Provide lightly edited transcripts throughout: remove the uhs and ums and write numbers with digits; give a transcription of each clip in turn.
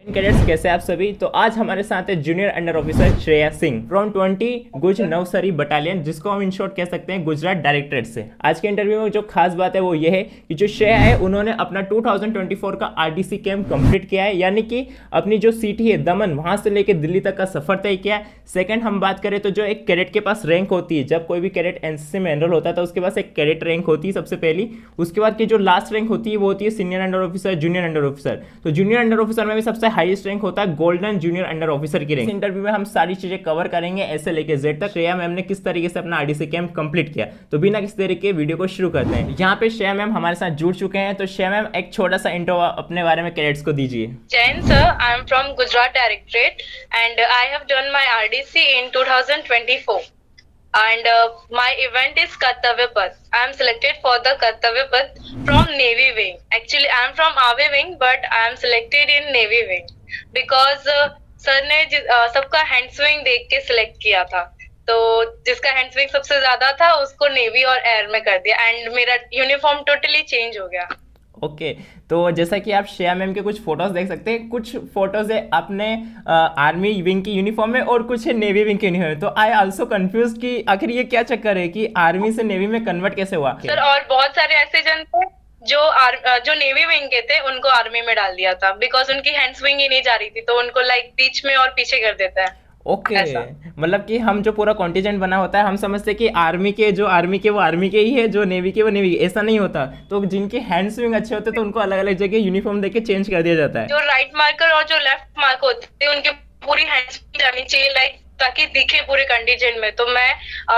Cadets कैसे आप सभी। तो आज हमारे साथ है junior under officer Shreya Singh from 20 गुज नवसरी बटालियन, जिसको हम इन शॉर्ट कह सकते हैं गुजरात डायरेक्टरेट से। आज के इंटरव्यू में जो खास बात है वो ये है कि जो श्रेया है उन्होंने अपना 2024 का आरडीसी कैंप कंप्लीट किया है, यानी कि अपनी जो सिटी है दमन वहां से लेकर दिल्ली तक का सफर तय किया है। सेकंड हम बात करें तो जो एक कैडेट के पास रैंक होती है, जब कोई भी कैडेट एनसीसी में एनरोल होता है तो उसके पास एक कैडेट रैंक होती है सबसे पहली। उसके बाद की जो लास्ट रैंक होती है वो होती है senior under officer, junior under officer. तो जूनियर अंडर ऑफिसर में भी सबसे हाईएस्ट रैंक होता है गोल्डन जूनियर अंडर ऑफिसर की रैंक। इस इंटरव्यू में हम सारी चीजें कवर करेंगे ऐसे लेके जेड तक। श्रेया मैम ने किस तरीके से अपना आरडीसी कैंप कंप्लीट किया, तो बिना किसी तरीके वीडियो को शुरू करते हैं। यहाँ पे श्रेया मैम हमारे साथ जुड़ चुके हैं, तो श्रेया मैम एक छोटा सा इंट्रो अपने बारे में कैडेट्स को दीजिए। Jain sir, I am from Gujarat Directorate and I have done my RDC in 2024 and my event is Kartavya Path. I am selected for the Kartavya Path from Navy Wing. Actually I am from Army Wing but I am selected in Navy Wing because sir ने सबका hand swing देख के select किया था, तो जिसका hand swing सबसे ज्यादा था उसको नेवी और एयर में कर दिया एंड मेरा यूनिफॉर्म टोटली चेंज हो गया। ओके तो जैसा कि आप श्रेया मैम के कुछ फोटोज देख सकते हैं, कुछ फोटोज है अपने आर्मी विंग की यूनिफॉर्म में और कुछ है नेवी विंग की यूनिफॉर्म में। तो आई आल्सो कंफ्यूज कि आखिर ये क्या चक्कर है कि आर्मी से नेवी में कन्वर्ट कैसे हुआ सर? और बहुत सारे ऐसे जन थे जो नेवी विंग के थे उनको आर्मी में डाल दिया था बिकॉज उनकी हैंड स्विंग ही नहीं जा रही थी, तो उनको लाइक बीच में और पीछे कर देता है। ओके मतलब कि हम जो पूरा कॉन्टिजेंट बना होता है हम समझते हैं कि आर्मी के वो आर्मी के ही है, जो नेवी के वो नेवी के। ऐसा नहीं होता। तो जिनके हैंड स्विंग अच्छे होते हैं तो उनको अलग अलग जगह यूनिफॉर्म देके चेंज कर दिया जाता है। जो राइट मार्कर और जो लेफ्ट मार्क होते हैं उनकी पूरी हैंड स्विंग जानी चाहिए लाइक ताकि दिखे पूरे कंटिजेंट में। तो मैं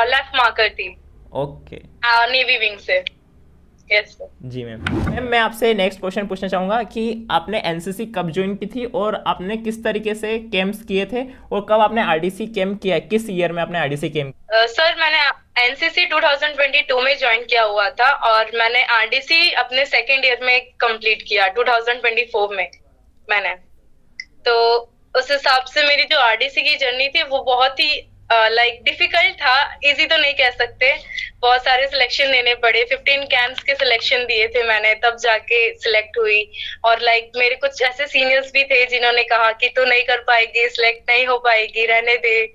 लेफ्ट मार्कर थी ओके नेवी विंग से। Yes sir. जी मैम, मैं आपसे नेक्स्ट क्वेश्चन पूछना चाहूंगा कि आपने एनसीसी कब ज्वाइन की थी और आपने किस तरीके से कैंप्स किए थे और कब आपने आरडीसी कैंप किया, किस ईयर में आपने आरडीसी कैंप? सर मैंने एनसीसी 2022 में ज्वाइन किया हुआ था और मैंने आरडीसी अपने सेकेंड ईयर में कंप्लीट किया 2024 में मैंने। तो उस हिसाब से मेरी जो आरडीसी की जर्नी थी वो बहुत ही लाइक डिफिकल्ट था, इजी तो नहीं कह सकते। बहुत सारे सिलेक्शन देने पड़े, 15 कैंप्स के सिलेक्शन दिए थे मैंने, तब जाके सिलेक्ट हुई। और लाइक मेरे कुछ ऐसे सीनियर्स भी थे जिन्होंने कहा कि तू नहीं कर पाएगी, सिलेक्ट नहीं हो पाएगी, रहने दे।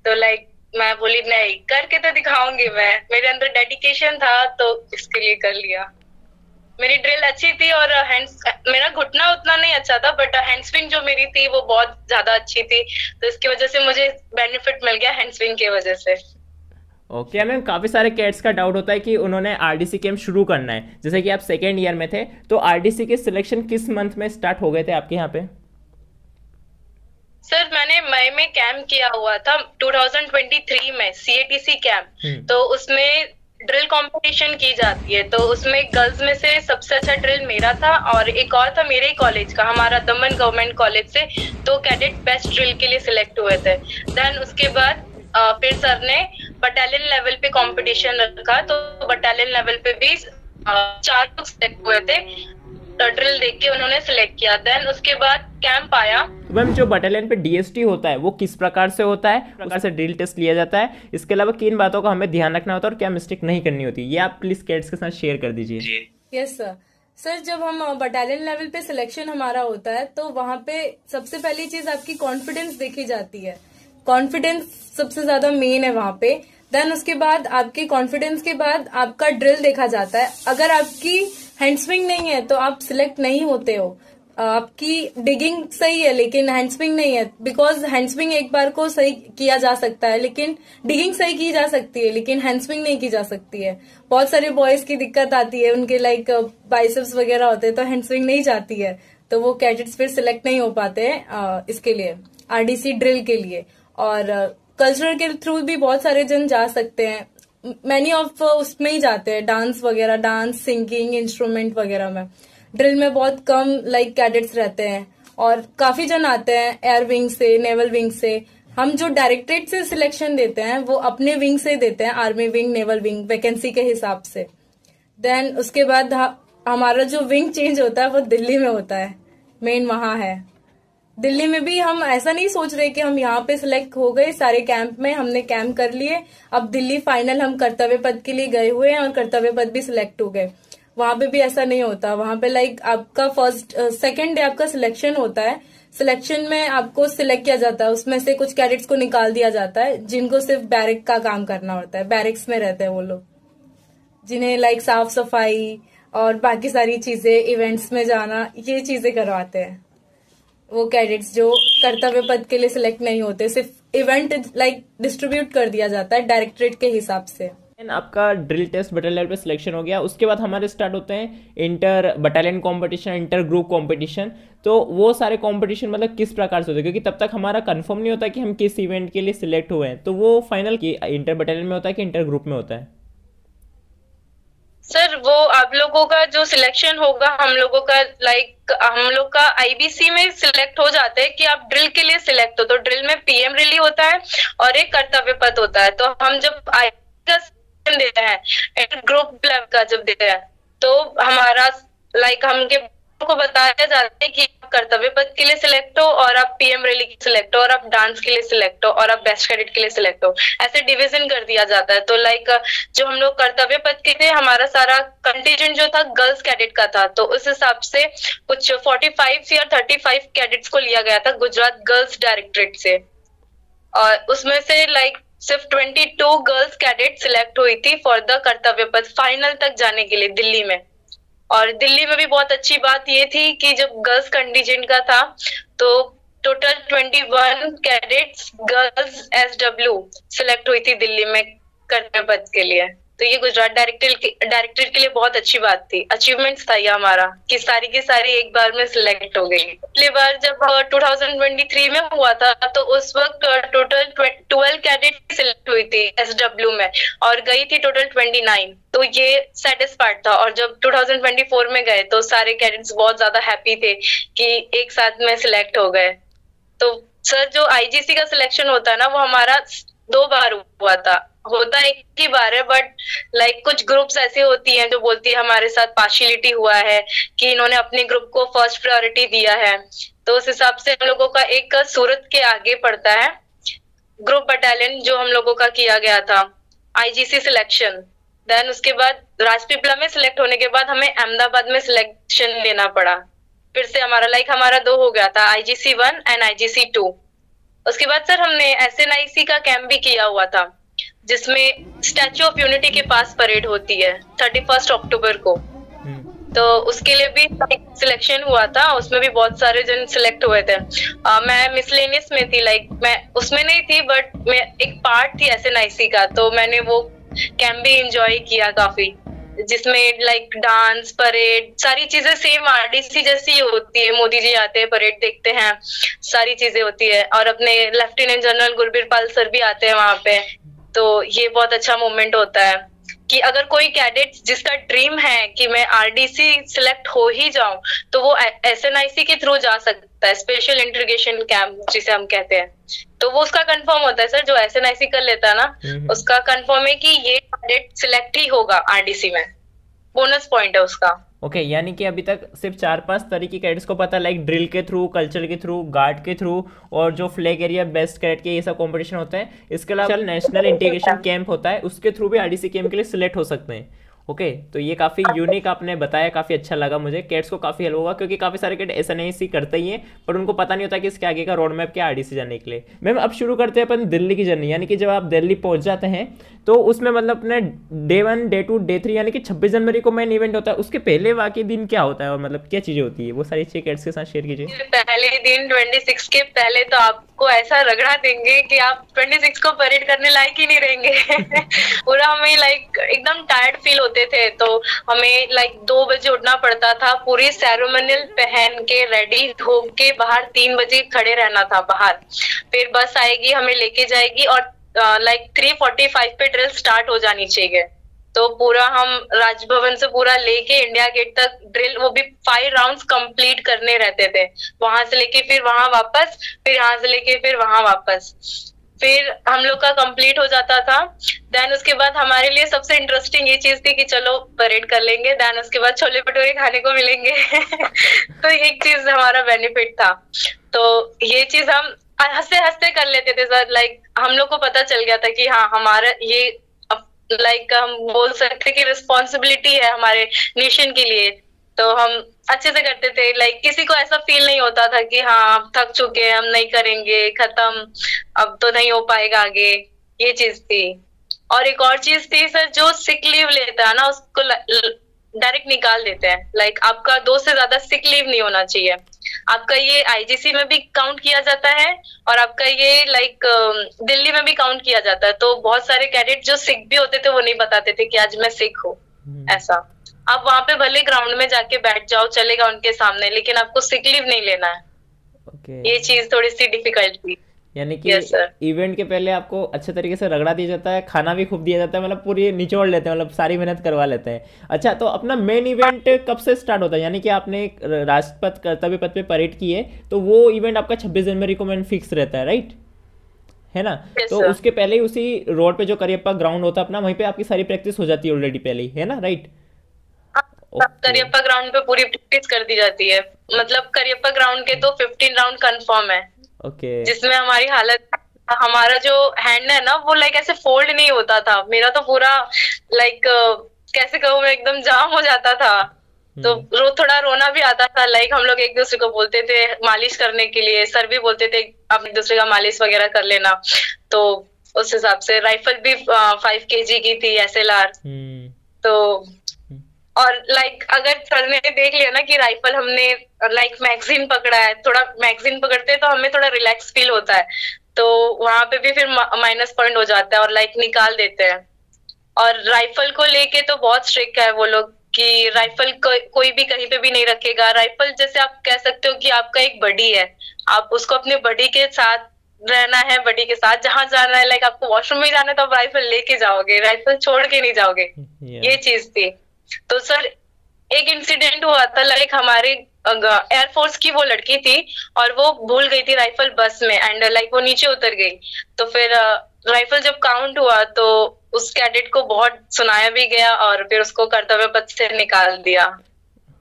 तो लाइक मैं बोली नहीं, करके तो दिखाऊंगी मैं, मेरे अंदर डेडिकेशन था तो इसके लिए कर लिया। मेरी ड्रिल अच्छी थी और मेरा घुटना उतना नहीं अच्छा था बट हैंड स्विंग जो मेरी थी वो बहुत ज्यादा अच्छी थी, तो इसकी वजह से मुझे बेनिफिट मिल गया हैंड स्विंग की वजह से। ओके मैम, काफ़ी सारे कैड्स का डाउट होता है कि उन्होंने आरडीसी कैंप शुरू करना है। जैसे कि आप सेकेंड ईयर में थे, तो आरडीसी के सिलेक्शन किस मंथ में स्टार्ट हो गए थे आपके यहाँ पे? सर मैंने मई में कैंप किया हुआ था 2023 में, सीएटीसी कैंप। तो उसमें ड्रिल कंपटीशन की जाती है, तो उसमें गर्ल्स में से सबसे अच्छा ड्रिल मेरा था और एक और था मेरे ही कॉलेज का, हमारा दमन गवर्नमेंट कॉलेज से। तो कैडेट बेस्ट ड्रिल के लिए सिलेक्ट हुए थे। देन उसके बाद फिर सर ने बटालियन लेवल पे कंपटीशन रखा, तो बटालियन लेवल पे भी 4 लोग सिलेक्ट हुए थे, तो ड्रिल देख के उन्होंने सिलेक्ट किया। देन उसके बाद कैंप आया। मैम जो बटालियन पे डीएसटी होता है वो किस प्रकार से होता है, किस प्रकार से ड्रिल टेस्ट लिया जाता है, इसके अलावा किन बातों का हमें ध्यान रखना होता है और क्या मिस्टेक नहीं करनी होती, ये आप प्लीज कैडेट्स के साथ शेयर कर दीजिए। Yes sir. सर जब हम बटालियन लेवल पे सिलेक्शन हमारा होता है तो वहाँ पे सबसे पहली चीज आपकी कॉन्फिडेंस देखी जाती है। कॉन्फिडेंस सबसे ज्यादा मेन है वहाँ पे। देन उसके बाद आपके कॉन्फिडेंस के बाद आपका ड्रिल देखा जाता है। अगर आपकी हैंड स्विंग नहीं है तो आप सिलेक्ट नहीं होते हो। आपकी डिगिंग सही है लेकिन हैंड स्विंग नहीं है, बिकॉज हैंड स्विंग एक बार को सही किया जा सकता है, लेकिन डिगिंग सही की जा सकती है लेकिन हैंड स्विंग नहीं की जा सकती है। बहुत सारे बॉयज की दिक्कत आती है, उनके लाइक बाइसेप्स वगैरह होते हैं तो हैंड स्विंग नहीं जाती है, तो वो कैडेट्स फिर सिलेक्ट नहीं हो पाते हैं इसके लिए, आरडीसी ड्रिल के लिए। और कल्चरल के थ्रू भी बहुत सारे जन जा सकते हैं, मैनी ऑफ उसमें ही जाते हैं, डांस वगैरह, डांस, सिंगिंग, इंस्ट्रूमेंट वगैरह में। ड्रिल में बहुत कम लाइक कैडेट्स रहते हैं और काफी जन आते हैं एयर विंग से, नेवल विंग से। हम जो डायरेक्टरेट से सिलेक्शन देते हैं वो अपने विंग से देते हैं, army wing, naval wing, vacancy के हिसाब से। देन उसके बाद हमारा जो विंग चेंज होता है वो दिल्ली में होता है, मेन वहां है। दिल्ली में भी हम ऐसा नहीं सोच रहे कि हम यहाँ पे सिलेक्ट हो गए सारे कैंप में, हमने कैंप कर लिए, अब दिल्ली फाइनल हम कर्तव्य पद के लिए गए हुए हैं और कर्तव्य पद भी सिलेक्ट हो गए। वहां पे भी ऐसा नहीं होता। वहां पे लाइक आपका फर्स्ट सेकंड डे आपका सिलेक्शन होता है, सिलेक्शन में आपको सिलेक्ट किया जाता है, उसमें से कुछ कैडेट्स को निकाल दिया जाता है जिनको सिर्फ बैरक का काम करना होता है। बैरक्स में रहते हैं वो लोग, जिन्हें लाइक साफ सफाई और बाकी सारी चीजें, इवेंट्स में जाना, ये चीजें करवाते हैं वो कैडेट्स जो कर्तव्य पद के लिए सिलेक्ट नहीं होते। सिर्फ इवेंट लाइक डिस्ट्रीब्यूट कर दिया जाता है डायरेक्टरेट के हिसाब से। आपका ड्रिल टेस्ट बटालियन लेवल पे सिलेक्शन हो गया, उसके बाद हमारे स्टार्ट होते हैं inter battalion competition, inter group competition. तो वो सारे कंपटीशन मतलब किस प्रकार से होते हैं, क्योंकि तब तक हमारा कंफर्म नहीं होता कि हम किस इवेंट के लिए सिलेक्ट हुए हैं। तो वो फाइनल की इंटर बटालियन में होता है कि इंटर ग्रुप में होता है? सर वो आप लोगों का जो सिलेक्शन होगा, हम लोगों का लाइक हम लोग का आईबीसी में सिलेक्ट हो जाते हैं कि आप ड्रिल के लिए सिलेक्ट हो। तो ड्रिल में पीएम रिली होता है और एक कर्तव्य पद होता है। तो हम जब देते हैं ग्रुप लेवल का जब देते हैं तो हमारा लाइक हमको बताया जाता है कि आप कर्तव्य पद के लिए सिलेक्ट हो और आप पीएम रैली के सिलेक्ट हो और आप डांस के लिए सिलेक्ट हो और आप बेस्ट कैडेट के लिए सिलेक्ट हो। ऐसे डिवीजन कर दिया जाता है। तो लाइक जो हम लोग कर्तव्य पद के थे, हमारा सारा कंटीजेंट जो था गर्ल्स कैडेट का था। तो उस हिसाब से कुछ 45 या 35 कैडेट्स को लिया गया था गुजरात गर्ल्स डायरेक्टरेट से, और उसमें से लाइक सिर्फ 22 गर्ल्स कैडेट सिलेक्ट हुई थी फॉर द कर्तव्य पद फाइनल तक जाने के लिए दिल्ली में। और दिल्ली में भी बहुत अच्छी बात ये थी कि जब गर्ल्स कंटीजेंट का था तो total 21 cadets girls SW select हुई थी दिल्ली में कर्तव्य पद के लिए। तो ये गुजरात डायरेक्टरेट के लिए बहुत अच्छी बात थी, अचीवमेंट्स था ये हमारा कि सारी की सारी एक बार में सिलेक्ट हो गई। पिछली बार जब 2023 में हुआ था तो उस वक्त टोटल 12 कैडेट सिलेक्ट हुई थी एसडब्ल्यू में और गई थी टोटल 29। तो ये सैटिस्फाइड था। और जब 2024 में गए तो सारे कैडेट्स बहुत ज्यादा हैप्पी थे कि एक साथ में सिलेक्ट हो गए। तो सर जो आईजीसी का सिलेक्शन होता है ना, वो हमारा 2 बार हुआ था। होता एक ही बार है, बट लाइक कुछ ग्रुप्स ऐसी होती हैं जो बोलती है हमारे साथ पार्शियलिटी हुआ है कि इन्होंने अपने ग्रुप को फर्स्ट प्रायोरिटी दिया है। तो उस हिसाब से हम लोगों का एक सूरत के आगे पड़ता है ग्रुप बटालियन जो हम लोगों का किया गया था आईजीसी सिलेक्शन। देन उसके बाद राजपीपला में सिलेक्ट होने के बाद हमें अहमदाबाद में सिलेक्शन लेना पड़ा। फिर से हमारा 2 हो गया था, आईजीसी 1 एंड आईजीसी 2। उसके बाद सर हमने एसएनआईसी का कैंप भी किया हुआ था जिसमें स्टैच्यू ऑफ यूनिटी के पास परेड होती है 31 अक्टूबर को। तो उसके लिए भी सिलेक्शन हुआ था, उसमें भी बहुत सारे जन सिलेक्ट हुए थे। मैं मिसलेनियस में थी, लाइक मैं उसमें नहीं थी बट मैं एक पार्ट थी एसएनआईसी का। तो मैंने वो कैंप भी एंजॉय किया काफी, जिसमें लाइक डांस परेड सारी चीजें सेम आरडीसी जैसी होती है। मोदी जी आते हैं, परेड देखते हैं, सारी चीजें होती है। और अपने लेफ्टिनेंट जनरल गुरबीर पाल सर भी आते हैं वहां पे। तो ये बहुत अच्छा मोमेंट होता है कि अगर कोई कैडेट जिसका ड्रीम है कि मैं आरडीसी सिलेक्ट हो ही जाऊं तो वो एसएनआईसी के थ्रू जा सकता है, स्पेशल इंटीग्रेशन कैंप जिसे हम कहते हैं। तो वो उसका कंफर्म होता है सर, जो एसएनआईसी कर लेता है ना उसका कंफर्म है कि ये कैडेट सिलेक्ट ही होगा आरडीसी में, बोनस पॉइंट है उसका। ओके, यानी कि अभी तक सिर्फ 4-5 तरह की कैडेट्स को पता, लाइक ड्रिल के थ्रू, कल्चर के थ्रू, गार्ड के थ्रू और जो फ्लैग एरिया बेस्ट कैडेट के ये सब कंपटीशन होते हैं। इसके अलावा नेशनल इंटीग्रेशन कैंप होता है, उसके थ्रू भी आरडीसी कैंप के लिए सिलेक्ट हो सकते हैं। ओके, तो ये काफ़ी यूनिक आपने बताया, काफ़ी अच्छा लगा मुझे। कैड्स को काफ़ी हेल्प होगा क्योंकि काफ़ी सारे कैड एसएनआईसी करते ही हैं पर उनको पता नहीं होता कि इसके आगे का रोड मैप क्या आरडीसी जाने के लिए। मैम अब शुरू करते हैं अपन दिल्ली की जर्नी, यानी कि जब आप दिल्ली पहुंच जाते हैं तो उसमें मतलब अपने डे 1, डे 2, डे 3 यानी कि 26 जनवरी को मेन इवेंट होता है। उसके पहले वाकई दिन क्या होता है और मतलब क्या चीज़ें होती है, वो सारी चीज़ें कैड्स के साथ शेयर कीजिए। पहले दिन 26 के पहले तो आपको ऐसा रगड़ा देंगे कि आप 26 को परेड करने लायक ही नहीं रहेंगे। पूरा हमें लाइक एकदम टायर्ड फील होते थे। तो हमें लाइक 2 बजे उठना पड़ता था, पूरी सेरेमोनियल पहन के रेडी होके बाहर 3 बजे खड़े रहना था बाहर। फिर बस आएगी, हमें लेके जाएगी और लाइक 3:45 पे ड्रिल स्टार्ट हो जानी चाहिए। तो पूरा हम राजभवन से पूरा लेके इंडिया गेट तक ड्रिल, वो भी 5 राउंड्स कंप्लीट करने रहते थे। वहां से लेके फिर वहां वापस, फिर यहाँ से लेके फिर वहां वापस, फिर हम लोग का कंप्लीट हो जाता था। देन उसके बाद हमारे लिए सबसे इंटरेस्टिंग ये चीज थी कि चलो परेड कर लेंगे, देन उसके बाद छोले भटूरे खाने को मिलेंगे। तो एक चीज हमारा बेनिफिट था। तो ये चीज हम हंसते हंसते कर लेते थे सर। लाइक हम लोग को पता चल गया था कि हाँ हमारा ये लाइक हम बोल सकते कि रिस्पॉन्सिबिलिटी है हमारे नेशन के लिए। तो हम अच्छे से करते थे। लाइक किसी को ऐसा फील नहीं होता था कि हाँ अब थक चुके हैं, हम नहीं करेंगे, खत्म, अब तो नहीं हो पाएगा आगे। ये चीज थी। और एक और चीज थी सर, जो सिक लीव लेता है ना उसको डायरेक्ट निकाल देते हैं। लाइक आपका 2 से ज्यादा सिक लीव नहीं होना चाहिए। आपका ये आईजीसी में भी काउंट किया जाता है और आपका ये लाइक दिल्ली में भी काउंट किया जाता है। तो बहुत सारे कैडेट जो सिक भी होते थे वो नहीं बताते थे कि आज मैं सिक हूँ। ऐसा आप वहां पे भले ग्राउंड में जाके बैठ जाओ, चलेगा उनके सामने, लेकिन आपको सिक लीव नहीं लेना है। ये चीज थोड़ी सी डिफिकल्ट थी। यानी कि इवेंट के पहले आपको अच्छे तरीके से रगड़ा दिया जाता है, खाना भी खूब दिया जाता है, मतलब पूरी निचोड़ लेते हैं, मतलब सारी मेहनत करवा लेते हैं। अच्छा, तो अपना मेन इवेंट कब से स्टार्ट होता है? यानी कि आपने राष्ट्रपति कर्तव्य पथ पे परेड की है, तो वो इवेंट आपका 26 जनवरी को मैंने फिक्स रहता है, राइट? है ना? तो उसके पहले ही उसी रोड पे जो करियप्पा ग्राउंड होता है अपना, वहीं पे आपकी सारी प्रैक्टिस हो जाती है ऑलरेडी पहले ही, है ना? राइट? करियप्पा ग्राउंड पे पूरी प्रैक्टिस कर दी जाती है। मतलब करियप्पा ग्राउंड के तो 15 राउंड कंफर्म है। जिसमें हमारी हालत, हमारा जो हैंड है ना वो लाइक ऐसे फोल्ड नहीं होता था। मेरा तो पूरा लाइक कैसे कहूँ मैं, एकदम जाम हो जाता था। तो थोड़ा रोना भी आता था। लाइक हम लोग एक दूसरे को बोलते थे मालिश करने के लिए, सर भी बोलते थे आप एक दूसरे का मालिश वगैरह कर लेना। तो उस हिसाब से राइफल भी 5 kg की थी SLR। तो और लाइक अगर सर ने देख लिया ना कि राइफल हमने लाइक मैगजीन पकड़ा है, थोड़ा मैगजीन पकड़ते हैं तो हमें थोड़ा रिलैक्स फील होता है। तो वहां पे भी फिर माइनस पॉइंट हो जाता है और लाइक निकाल देते हैं। और राइफल को लेके तो बहुत स्ट्रिक्ट है वो लोग कि राइफल कोई भी कहीं पे भी नहीं रखेगा। राइफल जैसे आप कह सकते हो कि आपका एक बडी है, आप उसको अपने बडी के साथ रहना है, बडी के साथ जहां जाना है, लाइक आपको वॉशरूम में जाना है तो आप राइफल लेके जाओगे, राइफल छोड़ के नहीं जाओगे। ये चीज थी। तो सर एक इंसिडेंट हुआ था, लाइक हमारे एयरफोर्स की वो लड़की थी और वो भूल गई थी राइफल बस में, एंड लाइक वो नीचे उतर गई। तो फिर राइफल जब काउंट हुआ तो उस कैडेट को बहुत सुनाया भी गया और फिर उसको कर्तव्य पथ से निकाल दिया।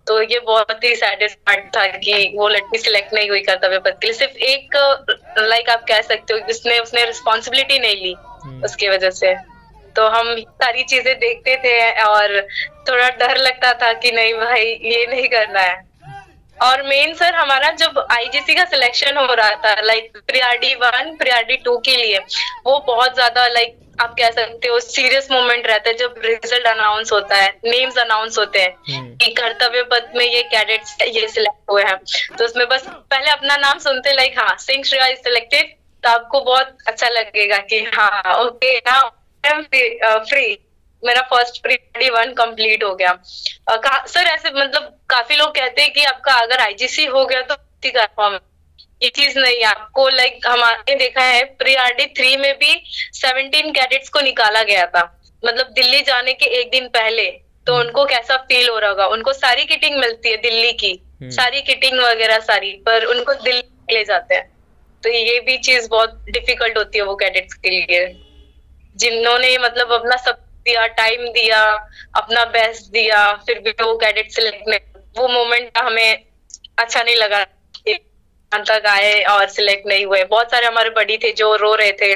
तो ये बहुत ही सैडेस्ट पार्ट था कि वो लड़की सिलेक्ट नहीं हुई कर्तव्य पथ के लिए। सिर्फ एक लाइक आप कह सकते हो उसने रिस्पॉन्सिबिलिटी नहीं ली उसकी वजह से। तो हम सारी चीजें देखते थे और थोड़ा डर लगता था कि नहीं भाई ये नहीं करना है। और मेन सर हमारा जब आईजीसी का सिलेक्शन हो रहा था लाइक प्रियाडी 1 प्रियाडी 2 के लिए, वो बहुत ज्यादा लाइक आप कह सकते हो सीरियस मोमेंट रहता है जब रिजल्ट अनाउंस होता है, नेम्स अनाउंस होते हैं कि कर्तव्य पथ में ये कैडेट्स ये सिलेक्ट हुए हैं। तो उसमें बस पहले अपना नाम सुनते लाइक हाँ सिंह श्रेया इज सिलेक्टेड, तो आपको बहुत अच्छा लगेगा कि हाँ okay now I am free. मेरा फर्स्ट प्रियडी 1 कंप्लीट हो गया। सर ऐसे मतलब काफी लोग कहते हैं कि आपका अगर आईजीसी हो गया तो कंफर्म। ये चीज नहीं है। आपको लाइक हमारे देखा है प्रियडी 3 में भी 17 कैडेट्स को निकाला गया था, मतलब दिल्ली जाने के एक दिन पहले। तो उनको कैसा फील हो रहा होगा, उनको सारी किटिंग मिलती है दिल्ली की, सारी किटिंग वगैरह सारी, पर उनको दिल्ली ले जाते हैं। तो ये भी चीज बहुत डिफिकल्ट होती है वो कैडेट्स के लिए, जिन्होंने मतलब अपना सब दिया, टाइम दिया, अपना बेस्ट दिया, फिर भी वो कैडेट सिलेक्ट नहीं। वो मोमेंट हमें अच्छा नहीं लगा, तक आए और सिलेक्ट नहीं हुए। बहुत सारे हमारे बड़ी थे जो रो रहे थे।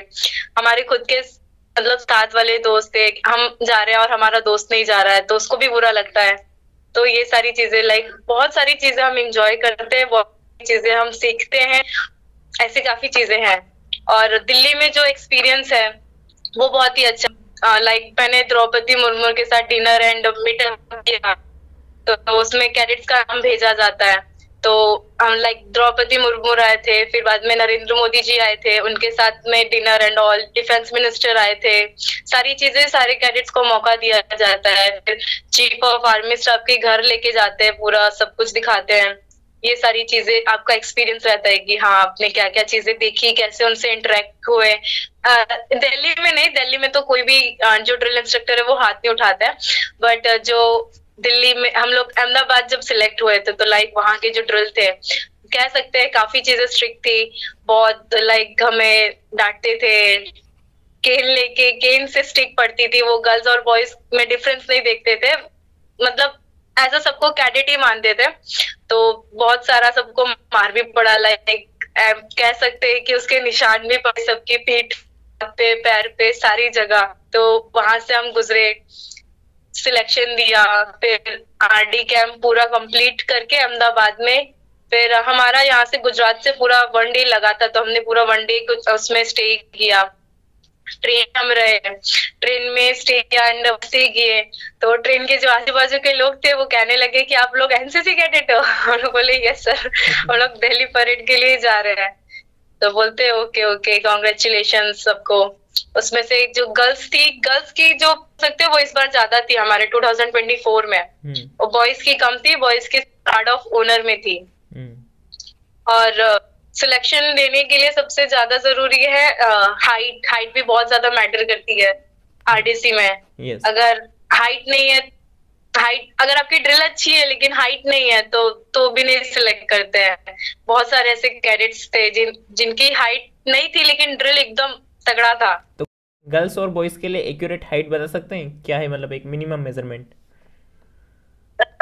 हमारे खुद के मतलब साथ वाले दोस्त थे, हम जा रहे हैं और हमारा दोस्त नहीं जा रहा है तो उसको भी बुरा लगता है। तो ये सारी चीजें लाइक बहुत सारी चीजें हम इंजॉय करते हैं, बहुत चीजें हम सीखते हैं, ऐसी काफी चीजें हैं। और दिल्ली में जो एक्सपीरियंस है वो बहुत ही अच्छा। लाइक मैंने द्रौपदी मुर्मू के साथ डिनर एंड मीटअप किया, तो उसमें कैडेट्स का नाम भेजा जाता है। तो हम लाइक द्रौपदी मुर्मू आए थे, फिर बाद में नरेंद्र मोदी जी आए थे, उनके साथ में dinner and all, defence minister आए थे। सारी चीजें सारे कैडेट्स को मौका दिया जाता है। फिर चीफ ऑफ आर्मी स्टाफ के घर लेके जाते हैं, पूरा सब कुछ दिखाते हैं। ये सारी चीजें आपका एक्सपीरियंस रहता है कि हाँ आपने क्या क्या चीजें देखी, कैसे उनसे इंटरेक्ट हुए। दिल्ली में नहीं, दिल्ली में तो कोई भी जो ड्रिल इंस्ट्रक्टर है वो हाथ नहीं उठाता है, बट जो दिल्ली में हम लोग अहमदाबाद जब सिलेक्ट हुए थे तो लाइक वहां के जो ड्रिल थे कह सकते हैं काफी चीजें स्ट्रिक्ट थी। बहुत लाइक हमें डांटते थे, केन लेके केन से स्टिक पड़ती थी। वो गर्ल्स और बॉयज में डिफरेंस नहीं देखते थे, मतलब ऐसा सबको कैडेट ही मानते थे। तो बहुत सारा सबको मार भी पड़ा, लाइक कह सकते हैं कि उसके निशान भी पड़े सबकी पीठ पे, पैर पे, सारी जगह। तो वहां से हम गुजरे। सिलेक्शन दिया, फिर आरडी कैंप पूरा कंप्लीट करके अहमदाबाद में, फिर हमारा यहाँ से गुजरात से पूरा 1 डे लगा था, तो हमने पूरा 1 डे उसमें स्टे किया। ट्रेन हम रहे, ट्रेन में स्टे किया एंड स्टे किए। तो ट्रेन के जो आजू बाजू के लोग थे वो कहने लगे कि आप लोग एनसीसी कैडेट हो? हम लोग बोले यस सर, हम लोग दिल्ली परेड के लिए जा रहे हैं। तो बोलते ओके ओके, कॉन्ग्रेचुलेशन सबको। उसमें से जो गर्ल्स थी, गर्ल्स की जो सकते वो इस बार ज्यादा थी हमारे 2024 में, और बॉयज की कम थी, बॉयज की गार्ड ऑफ ऑनर में थी। और सिलेक्शन देने के लिए सबसे ज्यादा जरूरी है हाइट। हाइट भी बहुत ज्यादा मैटर करती है आरडीसी में। yes. अगर हाइट नहीं है, हाइट अगर आपकी ड्रिल अच्छी है लेकिन हाइट नहीं है तो भी नहीं सिलेक्ट करते हैं। बहुत सारे ऐसे कैडेट्स थे जिनकी हाइट नहीं थी लेकिन ड्रिल एकदम तगड़ा था। तो गर्ल्स और बॉयज के लिए एक्यूरेट हाइट बता सकते हैं क्या है, मतलब एक मिनिमम मेजरमेंट?